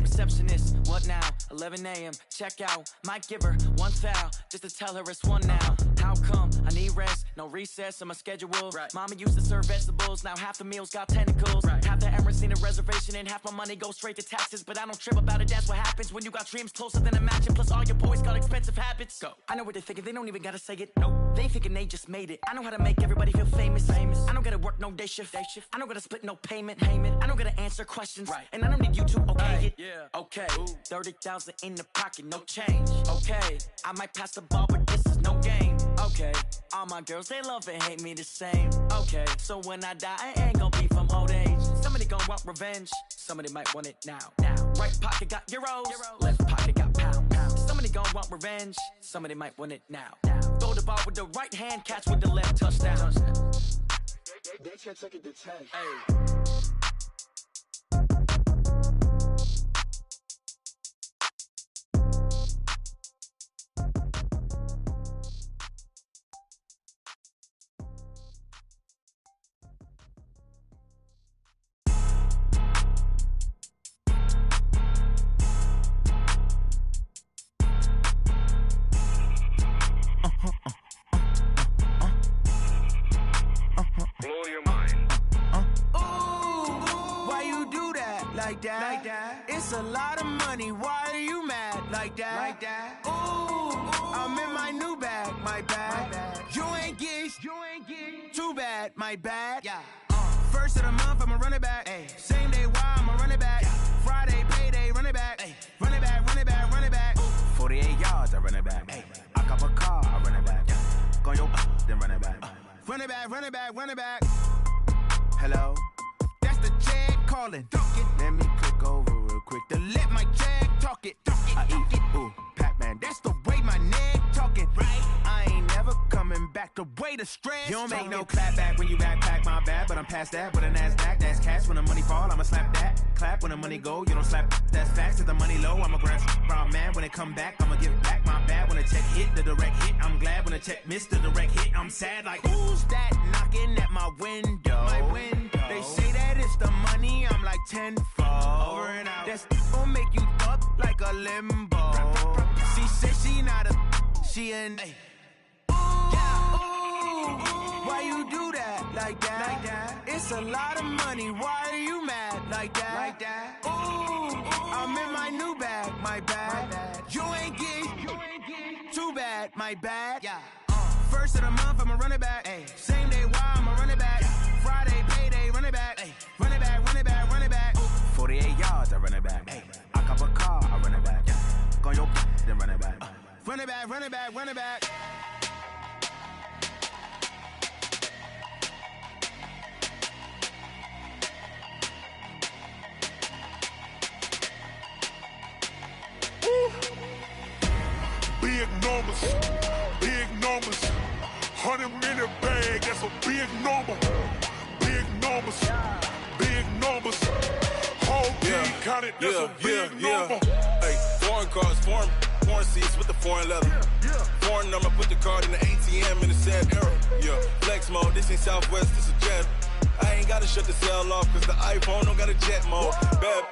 Receptionist, what now? 11 a.m., check out. Might give her one foul, just to tell her it's one now. How come? I need rest, no recess in my schedule. Mama used to serve vegetables, now half the meals got tentacles. Half the Emirates need a reservation and half my money goes straight to taxes. But I don't trip about it, that's what happens when you got dreams closer than a matching. Plus all your boys got expensive habits. Go. I know what they're thinking, they don't even gotta say it. Nope. They thinking they just made it. I know how to make everybody feel famous. I don't gotta work no day shift. I don't gotta split no payment. I don't gotta answer questions. And I don't need you to okay it. Okay, 30,000 in the pocket, no change. Okay, I might pass the ball, but this is no game. Okay, all my girls, they love and hate me the same. Okay, so when I die, I ain't gon' be from old age. Somebody gon' want revenge, somebody might want it now. Right pocket got euros, left pocket got pound. Somebody gon' want revenge, somebody might want it now. Throw the ball with the right hand, catch with the left, touchdown. They can't take it to 10. Blow your mind. Ooh, why you do that? Like that? It's a lot of money. Why are you mad? Like that? Ooh, I'm in my new bag. My bad. You ain't get too bad. My bad. Yeah. First of the month, I'ma run it back. Same day, why I'ma run it back. Friday, payday, run it back. Run it back, run it back, run it back. 48 yards, I run it back. I cop a car, I run it back. Go your then run it back. Run it back, run it back, run it back. Hello? That's the jag calling. Let me click over real quick to let my jag talk it. I eat, ooh, Pac-Man. That's the way my neck talking. Right? I ain't never coming back the way way to stress. You don't make no clap back when you backpack, my bad. But I'm past that with a NASDAQ, that's cash. When the money fall, I'ma slap that. Clap when the money go, you don't slap, that's fast. If the money low, I'ma grab brown man. When it come back, I'ma give back my bad. When the check hit, the direct hit, I'm glad. When the check missed the direct hit, I'm sad. Like, who's that knocking at my window? They say that it's the money, I'm like tenfold. Over and out. That's gon' make you up like a limbo. She said she not a, she an. Why you do that like that? It's a lot of money. Why are you mad like that? Ooh, I'm in my new bag, my bad. You ain't getting too bad, my bad. First of the month, I'ma run it back. Same day, why I'ma run it back. Friday, payday, run it back. Run it back, run it back, run it back. 48 yards, I run it back. I cop a car, I run it back. Go on your then run it back. Run it back, run it back, run it back. Big numbers, 100-minute bag, that's a big number. Big numbers, whole team counted, that's a big number. Hey, foreign cars, foreign seats with the foreign leather. Foreign number, put the card in the ATM in the sad era. Flex mode, this ain't Southwest, this a jet. I ain't gotta shut the cell off, cause the iPhone don't got a jet mode. Bad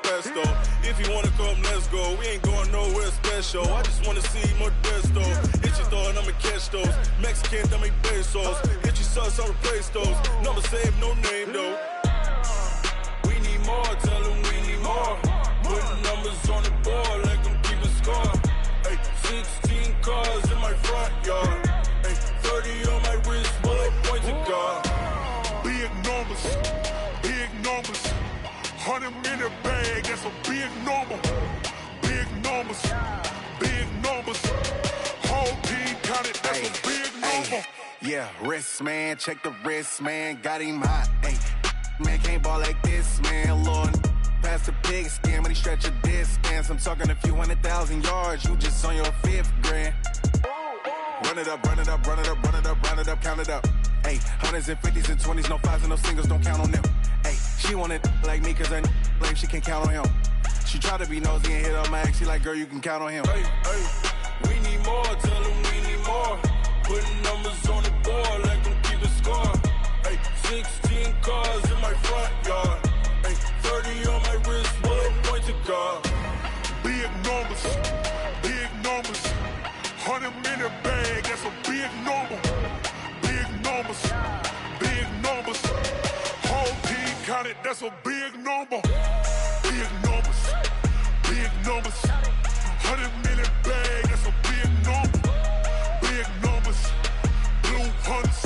pesto. If you wanna come, let's go. We ain't going nowhere special. I just wanna see Modesto. Hit your thought, I'ma catch those. Mexican, dummy pesos. Hit your sauce, I'll replace those. Number saved, no name though. We need more, tell them we need more. Putting numbers on the board, like them keep a score. Hey, 16 cars in my front yard. Hey, 30 on my wrist, bullet points of God. Big numbers, 100-minute bag, that's a big number. Big numbers, whole team counted, that's a big number. Yeah, wrist man, check the wrist man, got him hot. Ay, man can't ball like this, man. Lord, past the pig skin when he stretch a distance. I'm talking a few 100,000 yards, you just on your 5th grand. Run it up, run it up, run it up, run it up, run it up, count it up. Ay, 100s and 50s and 20s, no 5s and no singles, don't count on them. Ay, she want it like me cause her lame, she can't count on him. She try to be nosy and hit up my ex, she like, girl, you can count on him. Hey, we need more, tell them we need more. Putting numbers on the board, like them keep a score. Hey, 16 cars in my front yard. Hey, 30 on my wrist, bullet points of God. Big numbers, 100-minute bag, that's a big number. Big numbers, whole team counted, that's a big number. Big numbers, 100-minute bag, that's a big number. Big numbers, blue hunts,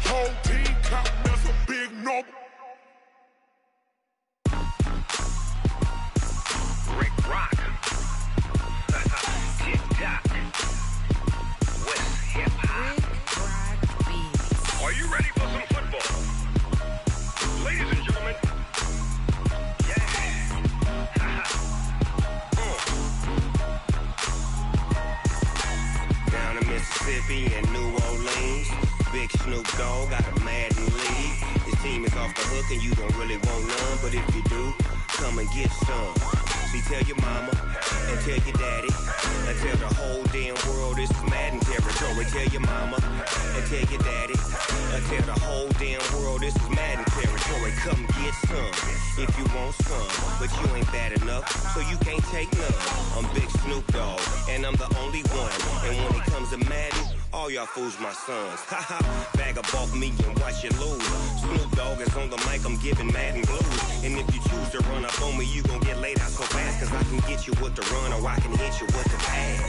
whole team counting, that's a big number. Rick Rock. TikTok. West Hip Hop. Are you ready for some football? Ladies and gentlemen. Yeah. Down in Mississippi and New Orleans, Big Snoop Dogg got a Madden league. His team is off the hook and you don't really want none, but if you do, come and get some. See, tell your mama and tell your daddy and tell the whole damn world this is Madden territory. Tell your mama and tell your daddy and tell the whole damn world this is Madden territory. Come get some if you want some, but you ain't bad enough, so you can't take none. I'm Big Snoop Dogg and I'm the only one. And when it comes to Madden, all y'all fools my sons. Haha, bag up off me and watch you lose. Snoop Dogg is on the mic, I'm giving Madden blues. And if you choose to run up on me, you gon' get laid out so fast, cause I can get you with the run or I can hit you with the pass.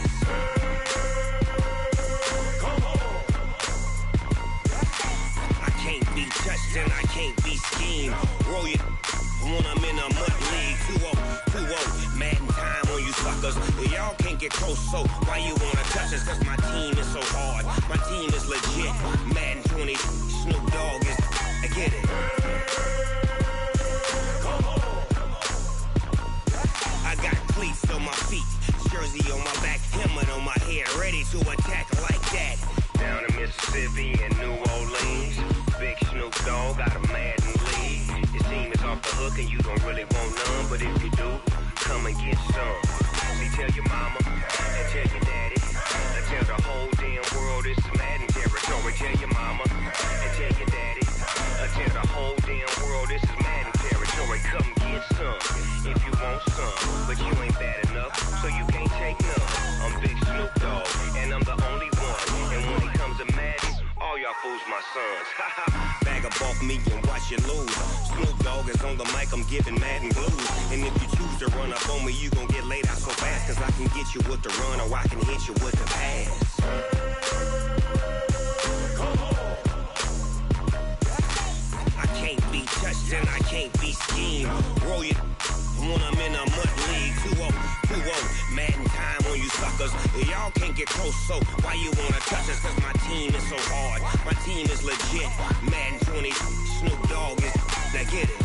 I can't be touched and I can't be schemed. Roll your when I'm in a mud league. 2-0, Madden time on you suckers. Y'all can't get close, so why you wanna touch us? Cause my team is so hard, my team is legit. Madden 20, Snoop Dogg is, I get it. I got cleats on my feet, jersey on my back, helmet on my head, ready to attack like that. Down in Mississippi and New Orleans, Big Snoop Dogg got a Madden league. Your team is off the hook and you don't really want none, but if you do, come and get some. See, tell your mama and tell your daddy, and tell the whole damn world this is Madden territory. Tell your mama and tell your daddy, and tell the whole damn world this is Madden territory. Come get some if you want some, but you ain't bad enough, so you can't take none. I'm Big Snoop Dogg, and I'm the only one. And when it comes to Madden, all y'all fools my sons. Bag a bulk me and watch you lose. Snoop Dogg is on the mic, I'm giving Madden blues. And if you choose to run up on me, you gon' get laid out so fast. Cause I can get you with the run or I can hit you with the pass. I can't be touched and I can't be schemed. Roll you when I'm in a mud league. 2-0, 2-0, Madden time on you suckers. Y'all can't get close, so why you wanna touch us? Cause my team is so hard, my team is legit. Madden 20, Snoop Dogg is, now get it.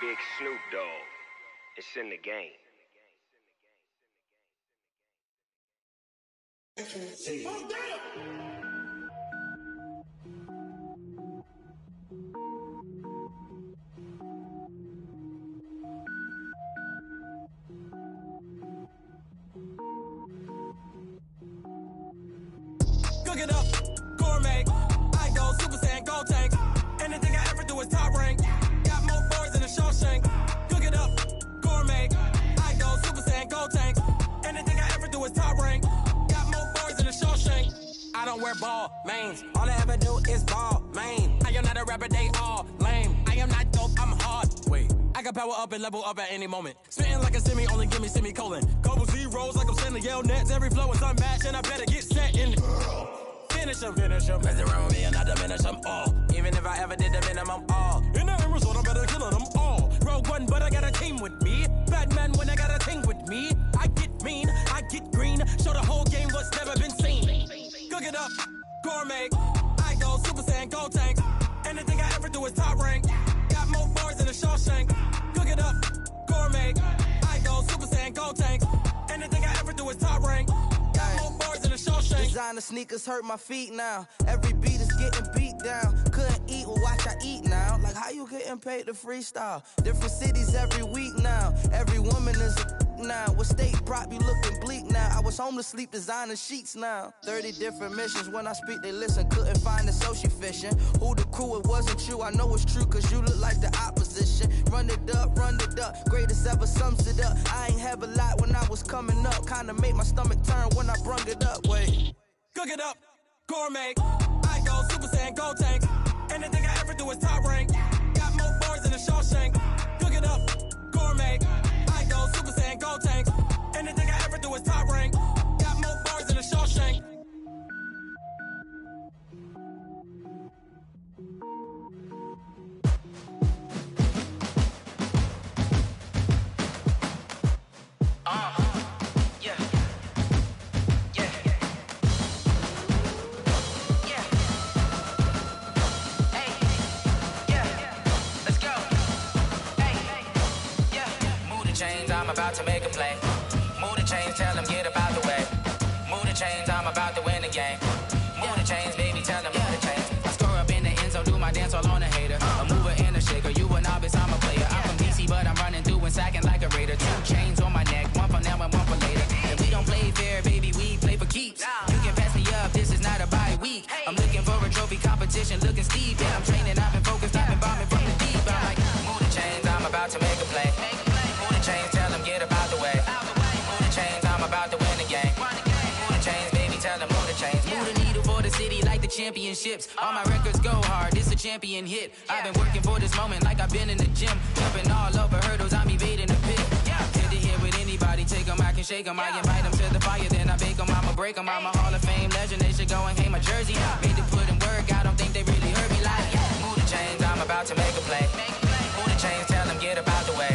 Big Snoop Dogg, it's in the game. Cook it up, gourmet. I go Super Saiyan, gold tank. Anything I ever do is top rank. Got more boys than a Shawshank. Cook it up, gourmet. I go Super Saiyan, gold tank. Anything I ever do is top rank. Got more boys than a Shawshank. I don't wear ball mains. All I ever do is ball main. I am not a rapper, they all lame. I am not dope, I'm hard. Wait, I can power up and level up at any moment. Spitting like a semi, only give me semicolon. Couple zeros like I'm sending yell nets. Every flow is unmatched and I better get set in. Finish them. Mess around with me and I diminish them all. Even if I ever did the minimum all. In the end result, I better kill them all. Rogue One, but I got a team with me. Batman when I got a thing with me. I get mean, I get green. Show the whole game what's never been seen. Cook it up, gourmet. I go Super Saiyan, gold tank. Anything I ever do is top rank. Got more bars than a Shawshank. Cook it up, gourmet. I go Super Saiyan, gold tank. Anything I ever do is top rank. Got more bars than a Shawshank. Designer sneakers hurt my feet now. Every beat is getting beat down. Couldn't eat, well watch I eat now. Like how you getting paid to freestyle? Different cities every week now. Every woman is a now. What state prop you looking bleak now? I was home to sleep designer sheets now. 30 different missions. When I speak they listen. Couldn't find it so she fishing. Who the crew? It wasn't you. I know it's true cause you look like the opposition. Run it up. Greatest ever sums it up. I ain't have a lot when I was coming up. Kinda made my stomach turn when I brung it up. Wait. Cook it up, gourmet. I go Super Saiyan, gold tank. Anything I ever do is top rank. Got more bars than a Shawshank. Cook it up, gourmet. I go Super Saiyan, gold tank. Anything I ever do is top rank. Got more bars than a Shawshank. I'm about to make a play. Move the chains, tell them get about the way. Move the chains, I'm about to win the game. Move the chains, baby, tell them move the chains. I score up in the end zone, do my dance all on a hater. A mover and a shaker, you a novice, I'm a player. I'm from DC, but I'm running through and sacking like a raider. 2 chains on my neck, one for now and one for later. If we don't play fair, baby, we play for keeps. You can pass me up, this is not a bye week. I'm looking for a trophy competition, looking steep. Yeah, I'm training, I've been focused, I've been bombing from the deep. I'm like, move the chains, I'm about to make a play. Move the chains, tell them get about the way. Move the chains, I'm about to win the game. Move the chains, baby, tell them move the chains. Move the needle for the city like the championships. All my records go hard, this a champion hit. I've been working for this moment like I've been in the gym. Jumping all over hurdles, I'm evading the pit. Head to head with anybody, take them, I can shake them. I invite them to the fire, then I bake them, I'ma break them. I'm a Hall of Fame legend, they should go and hang my jersey. Made to put in work, I don't think they really heard me like, move the chains, I'm about to make a play. Move the chains, tell them get about the way.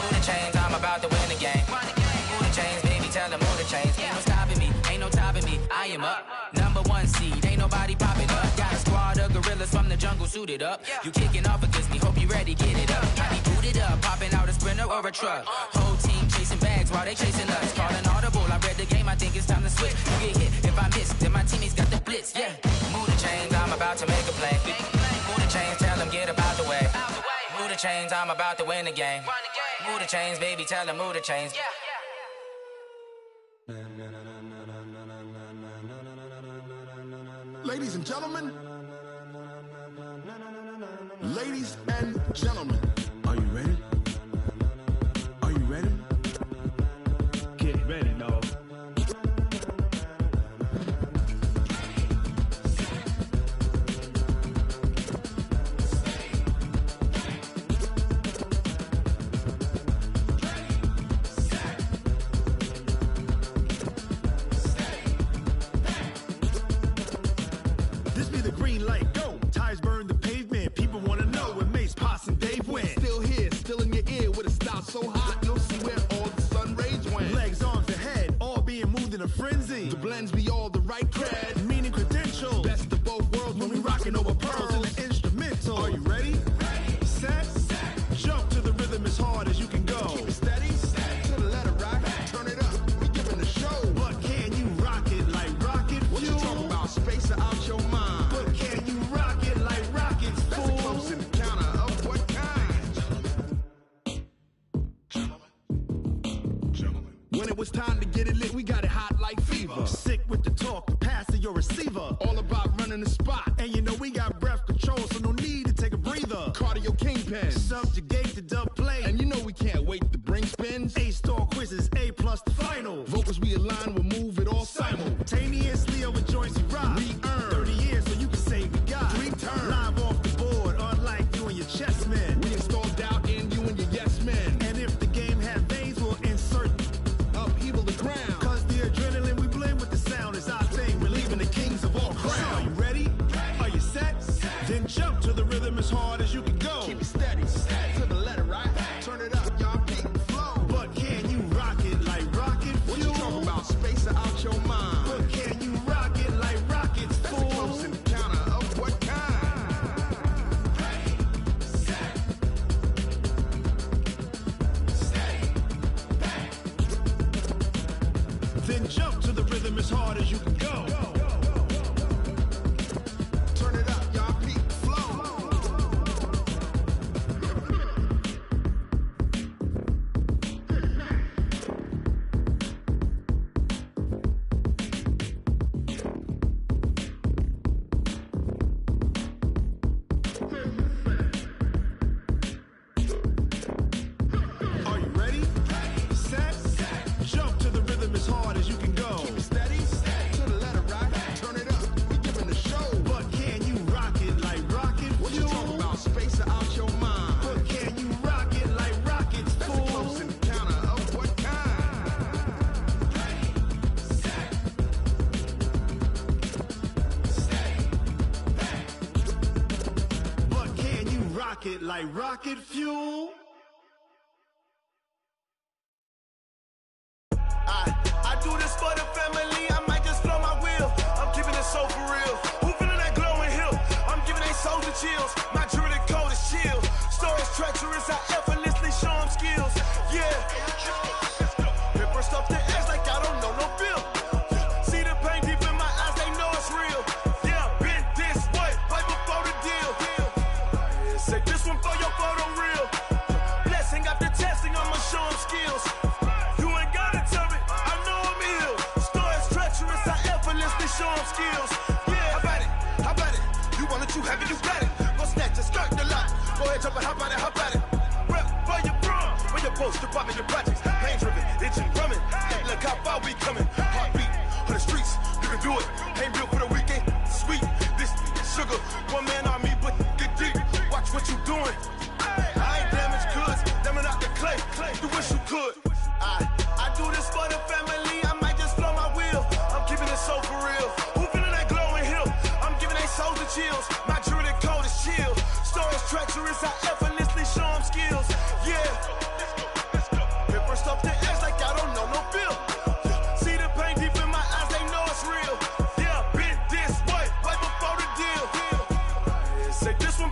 Move the chains, I'm about to win the game. Move the chains, baby, tell them move the chains. Ain't no stopping me, ain't no topping me, I am up. #1 seed, ain't nobody popping up. Got a squad of gorillas from the jungle, suited up. You kicking off against me, hope you ready, get it up. I be booted up, popping out a Sprinter or a truck. Whole team chasing bags while they chasing us. Calling audible, I read the game, I think it's time to switch. You get hit, if I miss, then my teammates got the blitz, yeah. Move the chains, I'm about to make a play. Move the chains, tell them get about the way. Move the chains, I'm about to win the game. Move the chains, baby, tell them move the chains. Ladies and gentlemen, ladies and gentlemen, are you ready? Are you ready? Get ready, dog. This be the green light, go. Tires burn the pavement. People wanna know where Mace, Potts, and Dave went. Still here, still in your ear with a style so hot, you'll see where all the sun rays went. Legs, arms, and head, all being moved in a frenzy. The blends be all the right cred, meaning credentials. Best of both worlds when we rockin' over pearls in the instrumental. Are you ready? Set, jump to the rhythm as hard as you can go. Keep it steady, to the letter rock, turn it up. We giving the show. But can you rock it like rocket fuel? What you talking about? Space or out your mind? But can you rock it like rockets, fool? That's a close encounter of what kind? Gentlemen. When it was time to get it lit, we got it hot like fever. Sick with the talk, the pass to your receiver. All about running the spot. And you know we got breath control, so no need to take a breather. Cardio kingpin, subjugate the dub play. And you know we can't wait to bring spins. A-star quizzes, A+ the final. Vocals we align, we'll move it all simultaneously over joints we rock. We earn 30 years, so you can say we got 3 turns. Live off the board, unlike you and your chess men. We install doubt in you and your yes men. And if the game had veins, we'll insert upheaval the ground. Cause the adrenaline we blend with the sound is our thing. We're leaving the kings of all crowns. Are you ready? Are you set? Then jump to the rhythm as hard as you can go. Keep it steady, to the letter right. Turn it up, y'all beat the flow. But can you rock it like rocket fuel? What you talking about? Space or out your mind? But can you rock it like rockets, fool? That's a close encounter of what kind? Then jump to the rhythm as hard as you can go. Turn it up, y'all beat the flow. Are you ready? Set, jump to the rhythm as hard as you can go. Keep it steady, to the letter right. Turn it up, we giving the show. But can you rock it like rocket fuel? What you talking about? Space or out your mind? But can you rock it like rockets, fool? That's a close encounter of what kind? But can you rock it like rocket fuel? I do this for the family, I might just blow my wheel. I'm keeping it so for real. Who feeling that glowing hill? I'm giving they souls the chills. My jewelry code is chill. Stories treacherous, I effortlessly show them skills. Yeah. Paper stuff to edge like I don't know no feel. See the pain deep in my eyes, they know it's real. Yeah, been this way, right before the deal. Say this one for your photo real. Blessing after testing, I'ma show them skills. You ain't gotta tell me, I know I'm ill. Stories treacherous, I effortlessly show them skills. Yeah, how about it? How about it? You want it, you have it, you got it. Go snatch it, skirt the lot. Go ahead, jump it, how about it? How about it? Rep for your bro, for your post, your poppin', your projects. Pain driven, itching, drumming. Hey, look how far we coming. Heartbeat for the streets, you can do it. Ain't built for the weekend, sweet. This sugar, one man army, but get deep. Watch what you doing. I ain't damaged goods, damn it out the clay. You wish you could. I do this for the family, I might just blow my wheel. I'm keeping it so for real. Who feeling that glowing hill? I'm giving they souls the chills. My jewelry code is chill. Stories treacherous, I effortlessly show them skills. Yeah. Paper stuff to edge like I don't know no feel. See the pain deep in my eyes, they know it's real. Yeah, been this way, right before the deal. Say this one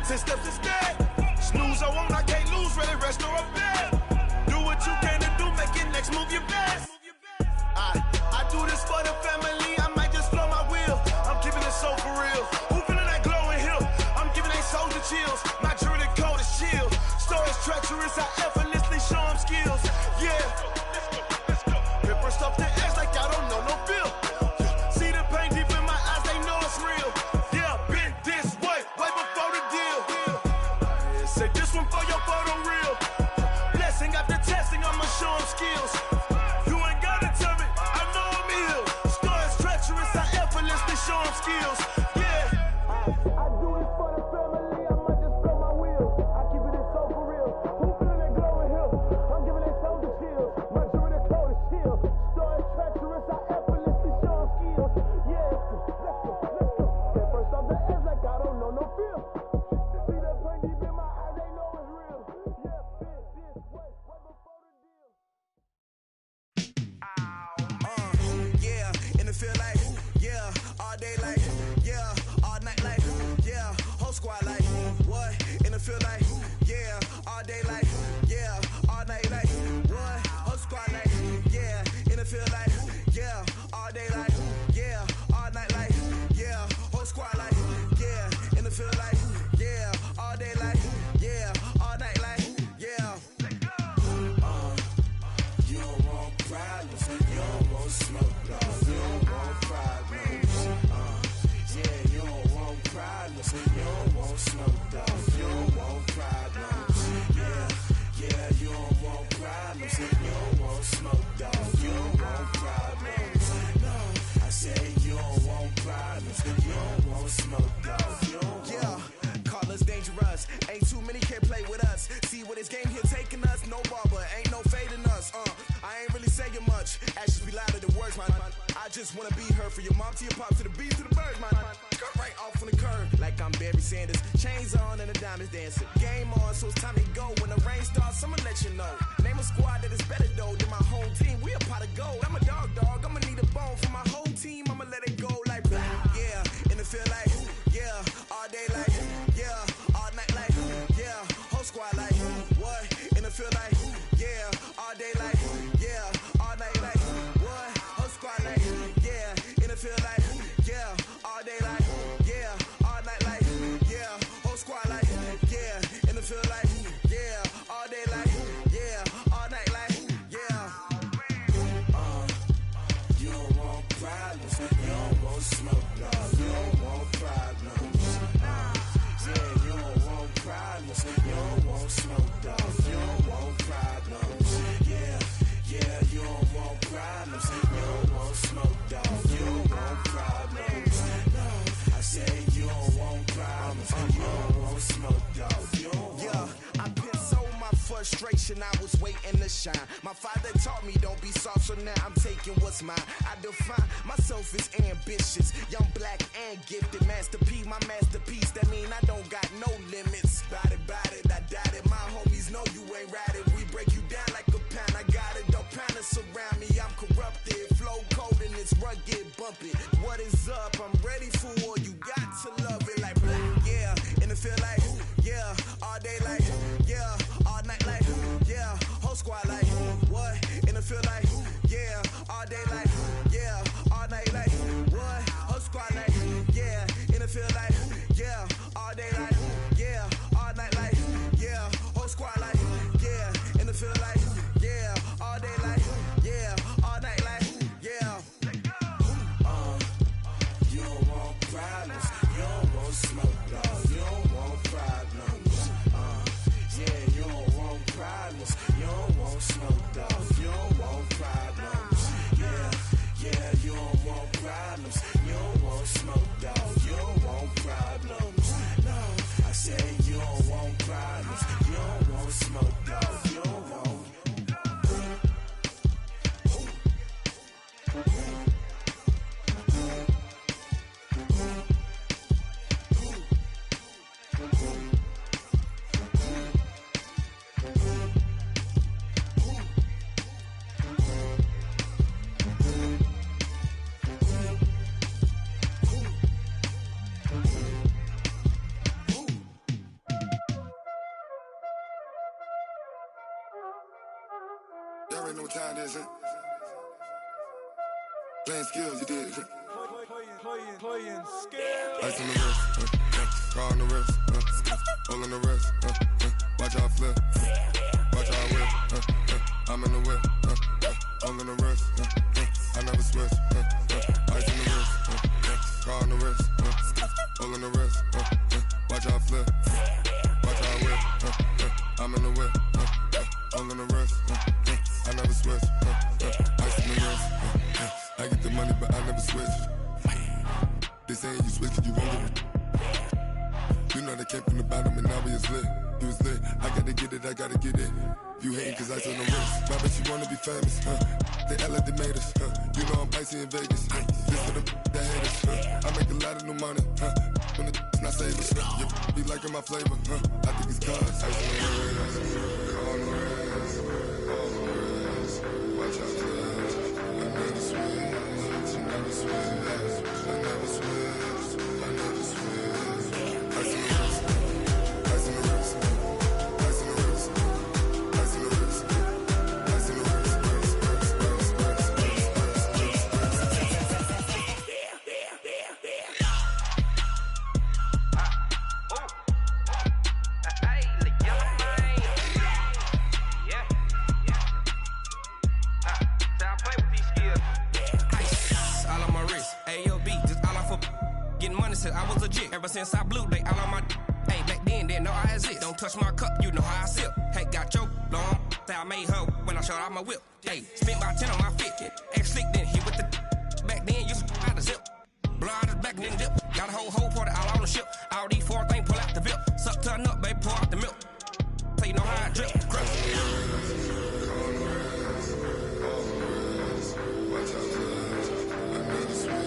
10 steps instead. Snooze, I won't, I can't lose, ready, rest or a bed. Do what you can to do, make your next move your best. I do this for the family, I might just flow my wheel. I'm keeping it so for real. Who feeling that glowing hill? I'm giving they soldier chills. My jewelry code is chill. Stories treacherous, I effortlessly show them skills. Yeah. Paper stuff the edge like I don't know no feel. See the pain deep in my eyes, they know it's real. Yeah, been this way before the deal. Say this one for your photo reel. Blessing after testing, I'ma show them skills. You ain't gotta tell me, I know I'm ill. Stories treacherous, I effortlessly show them skills. Yeah. I do it for the family, I might just blow my wheel. I keep it so for real. Who feeling that glowing hill? I'm giving it soldier chills. My jewelry code is chill. Stories treacherous, I effortlessly show them skills. Yeah. Let's go. Get first off the edge like I don't know no feel. See the pain deep in my eyes, they know it's real. Yeah, been this way before the deal. Yeah, and it feel like, yeah, all day like, yeah, all night like, yeah, whole squad like, what? And it feel like, yeah, all day like, yeah, all night like, what? Whole squad like, yeah, and it feel like, yeah, all day like, yeah, all night like, yeah, whole squad like, yeah, and it feel like, yeah, all day like, yeah, all night like, yeah. You don't want problems, you don't want smoke, you don't want problems. Yeah, you don't want problems, you don't want smoke, you don't want problems. Yeah, you don't want problems, you don't want smoke, you don't want problems. No, I say you don't want problems, you don't want smoke, you don't want. Yeah, call us dangerous, ain't too many can play with us. See what this game here taking us, no barber, ain't no fading us. I ain't really saying much, actions be louder than words, man. I just wanna be heard from your mom to your pop to the beat to the birds, man. Cut right off on the curb, like I'm Barry Sanders. Chains on and the diamonds dancing. Game on, so it's time to go. When the rain starts, I'ma let you know. Name a squad that is better though than my home team. We a pot of gold. I'm a dog, I'ma need a bone for my whole team. I'ma let it go like, yeah, and it feel like, yeah, all day like, yeah, all night like, yeah, whole squad like, what? And it feel like, yeah, all day like, yeah, all night like, what? Whole squad like, yeah, and it feel like, yeah, all day like, yeah, all night like, yeah, whole squad like, yeah, and it feel like, yeah, all day like, yeah, all night like, yeah. You don't want problems, you don't want smoke, no, you don't want problems. Yeah, you don't want problems, you don't want smoke, no, you don't want problems. Yeah, you don't want problems, you don't want smoke, dog, you don't want problems. No, I say you don't want problems, you don't want smoke, dog, you don't want. Yeah, I been so my frustration, I was waiting to shine. My father taught me don't be soft, so now I'm taking what's mine. I define myself as ambitious, young, black, and gifted. Master P, my masterpiece, that mean I don't got no limits. Bout it, I doubt it. My homies know you ain't ratted. We break you down like a pound, I got it. Don't panic surround me, I'm corrupted. Flow cold and it's rugged, bumpy. What is up? I'm ready for war. You got to love it like black, yeah. And it feel like, yeah, all day like, yeah, all night like, yeah, whole squad like, what? And it feel like, yeah, all day like, yeah, all night like, what? Whole squad like, yeah, and it feel like, yeah, all day like, yeah, all night like, yeah, whole squad like, yeah, and it feel like, yeah, all day like, yeah, all night like, yeah. You don't want pride. already know what time it is, huh? Playing skills, you did. Playing skills. Ice on the wrist, car on the wrist, hole in the wrist, watch how I flip, watch how I whip, I'm in the whip, hole in the wrist, I never switch, ice on the wrist, car on the wrist, hole in the wrist, watch how I flip, watch how I whip, I'm in the whip, hole in the wrist, I never switch, ice on the wrist, I get the money but I never switch. They saying you switch it, you won't get it. You know they came from the bottom and now we is lit. You was lit, I gotta get it, I gotta get it. You hating cause ice on the wrist. I bet you wanna be famous, They Ella they made us, You know I'm icy in Vegas, This for the that haters, I make a lot of new money, When the not savers, You be liking my flavor, I think it's cause ice on the wrist, on the wrist, on the wrist. Watch out for this, I never switch, I never switch. I never switch, I never switch. Ice in the wrist, ice in the wrist, ice in the wrist, ice in the wrist, ice in the wrist, I was legit ever since I blew they all on my hey back then didn't know I exist. Don't touch my cup, you know how I sip. Hey, got your long say I made her when I showed out my whip. Hey, spent about 10 on my fit. X slick then hit with the back then you out the zip. Blow out his back then dip. Got a whole party all on the ship. All these four things pull out the VIP. Suck turn up, baby, pour out the milk. So you know how I drip. Crush. Watch out for this, I never switch,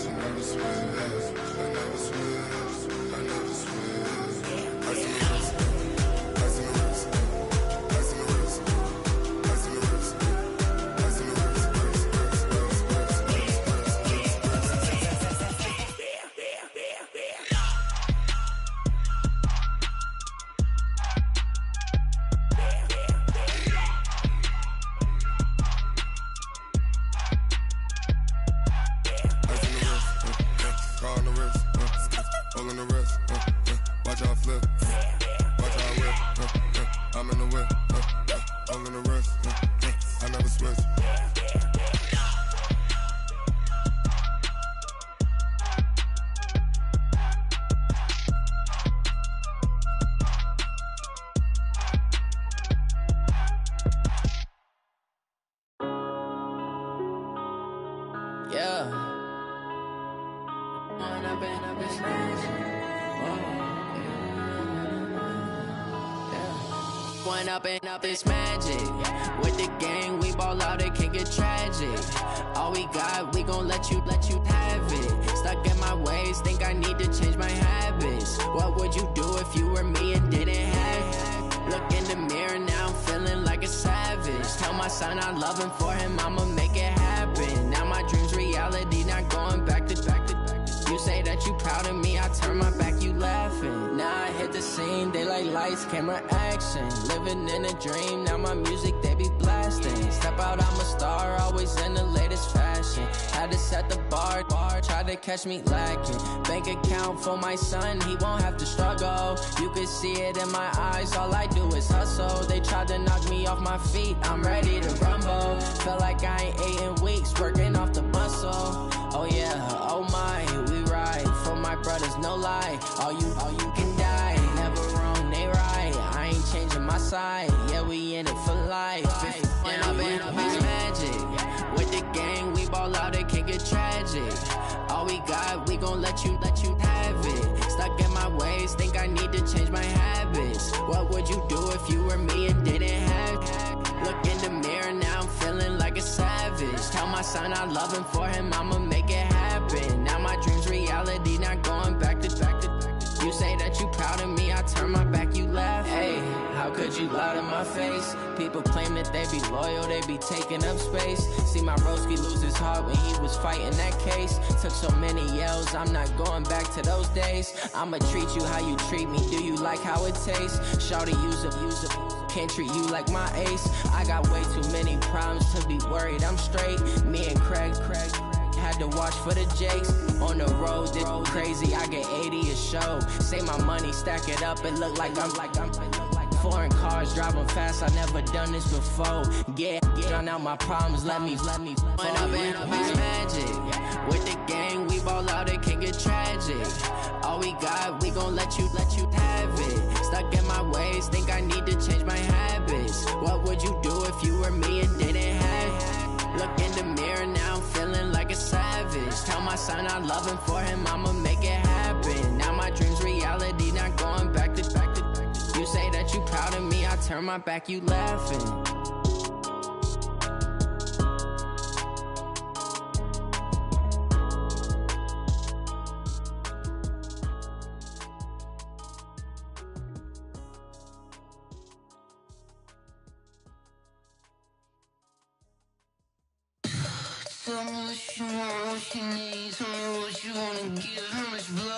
I never switch. I never switch, I never switch. Ice in the wrist, ice in the wrist, ice in the wrist, ice in the wrist, ice in the wrist. Hole in the wrist, watch how I flip, watch how I whip, I'm in the whip, hole in the wrist, I never switch. Yeah. One up and up is magic. With the gang, we ball out, it can get tragic. All we got, we gon' let you have it. Stuck in my ways, think I need to change my habits. What would you do if you were me and didn't have it? Look in the mirror, now I'm feeling like a savage. Tell my son I love him, for him I'ma make it happen. Now my dream's reality, not going back to. You say that you proud of me, I turn my back, you laughing. Now I hit the scene, they like lights, camera, action. Living in a dream, now my music, they be blasting. Step out, I'm a star, always in the latest fashion. Had to set the bar, try to catch me lacking. Bank account for my son, he won't have to struggle. You can see it in my eyes, all I do is hustle. They tried to knock me off my feet, I'm ready to rumble. Feel like I ain't ate in weeks, working off the muscle. Oh yeah, oh my, we ride for my brothers, no lie. All you can die, never wrong, they right. I ain't changing my side, yeah, we in it for life. And up is magic. With the gang, we ball out, it can get tragic. All we got, we gon' let you have it. Stuck in my ways, think I need to change my habits. What would you do if you were me and didn't have it? Look in the mirror, now I'm feeling like a savage. Tell my son I love him, for him I'ma make it happen. Now my dream's reality, not going back to. You say that you proud of me, I turn my back, you laugh. Hey, how could you lie to my face? People claim that they be loyal, they be taking up space. See my broski lose his heart when he was fighting that case. Took so many yells, I'm not going back to those days. I'ma treat you how you treat me, do you like how it tastes? Shawty, use a can't treat you like my ace. I got way too many problems to be worried. I'm straight. Me and Craig had to watch for the Jakes. On the road, this crazy. I get 80 a show. Say my money, stack it up. It look like I'm foreign cars driving fast. I never done this before. Get drown out my problems. Let me. When up and it's magic. With the gang, we ball out. It can get tragic. All we got, we gon' let you have it. Stuck in my ways, think I need to change my habits. What would you do if you were me and didn't have it? Look in the mirror now, I'm feeling like a savage. Tell my son I love him, for him I'ma make it happen. Now my dream's reality, not going back to. You say that you proud of me, I turn my back, you laughing. Tell me what you want, what you need. Tell me what you wanna give. How much blood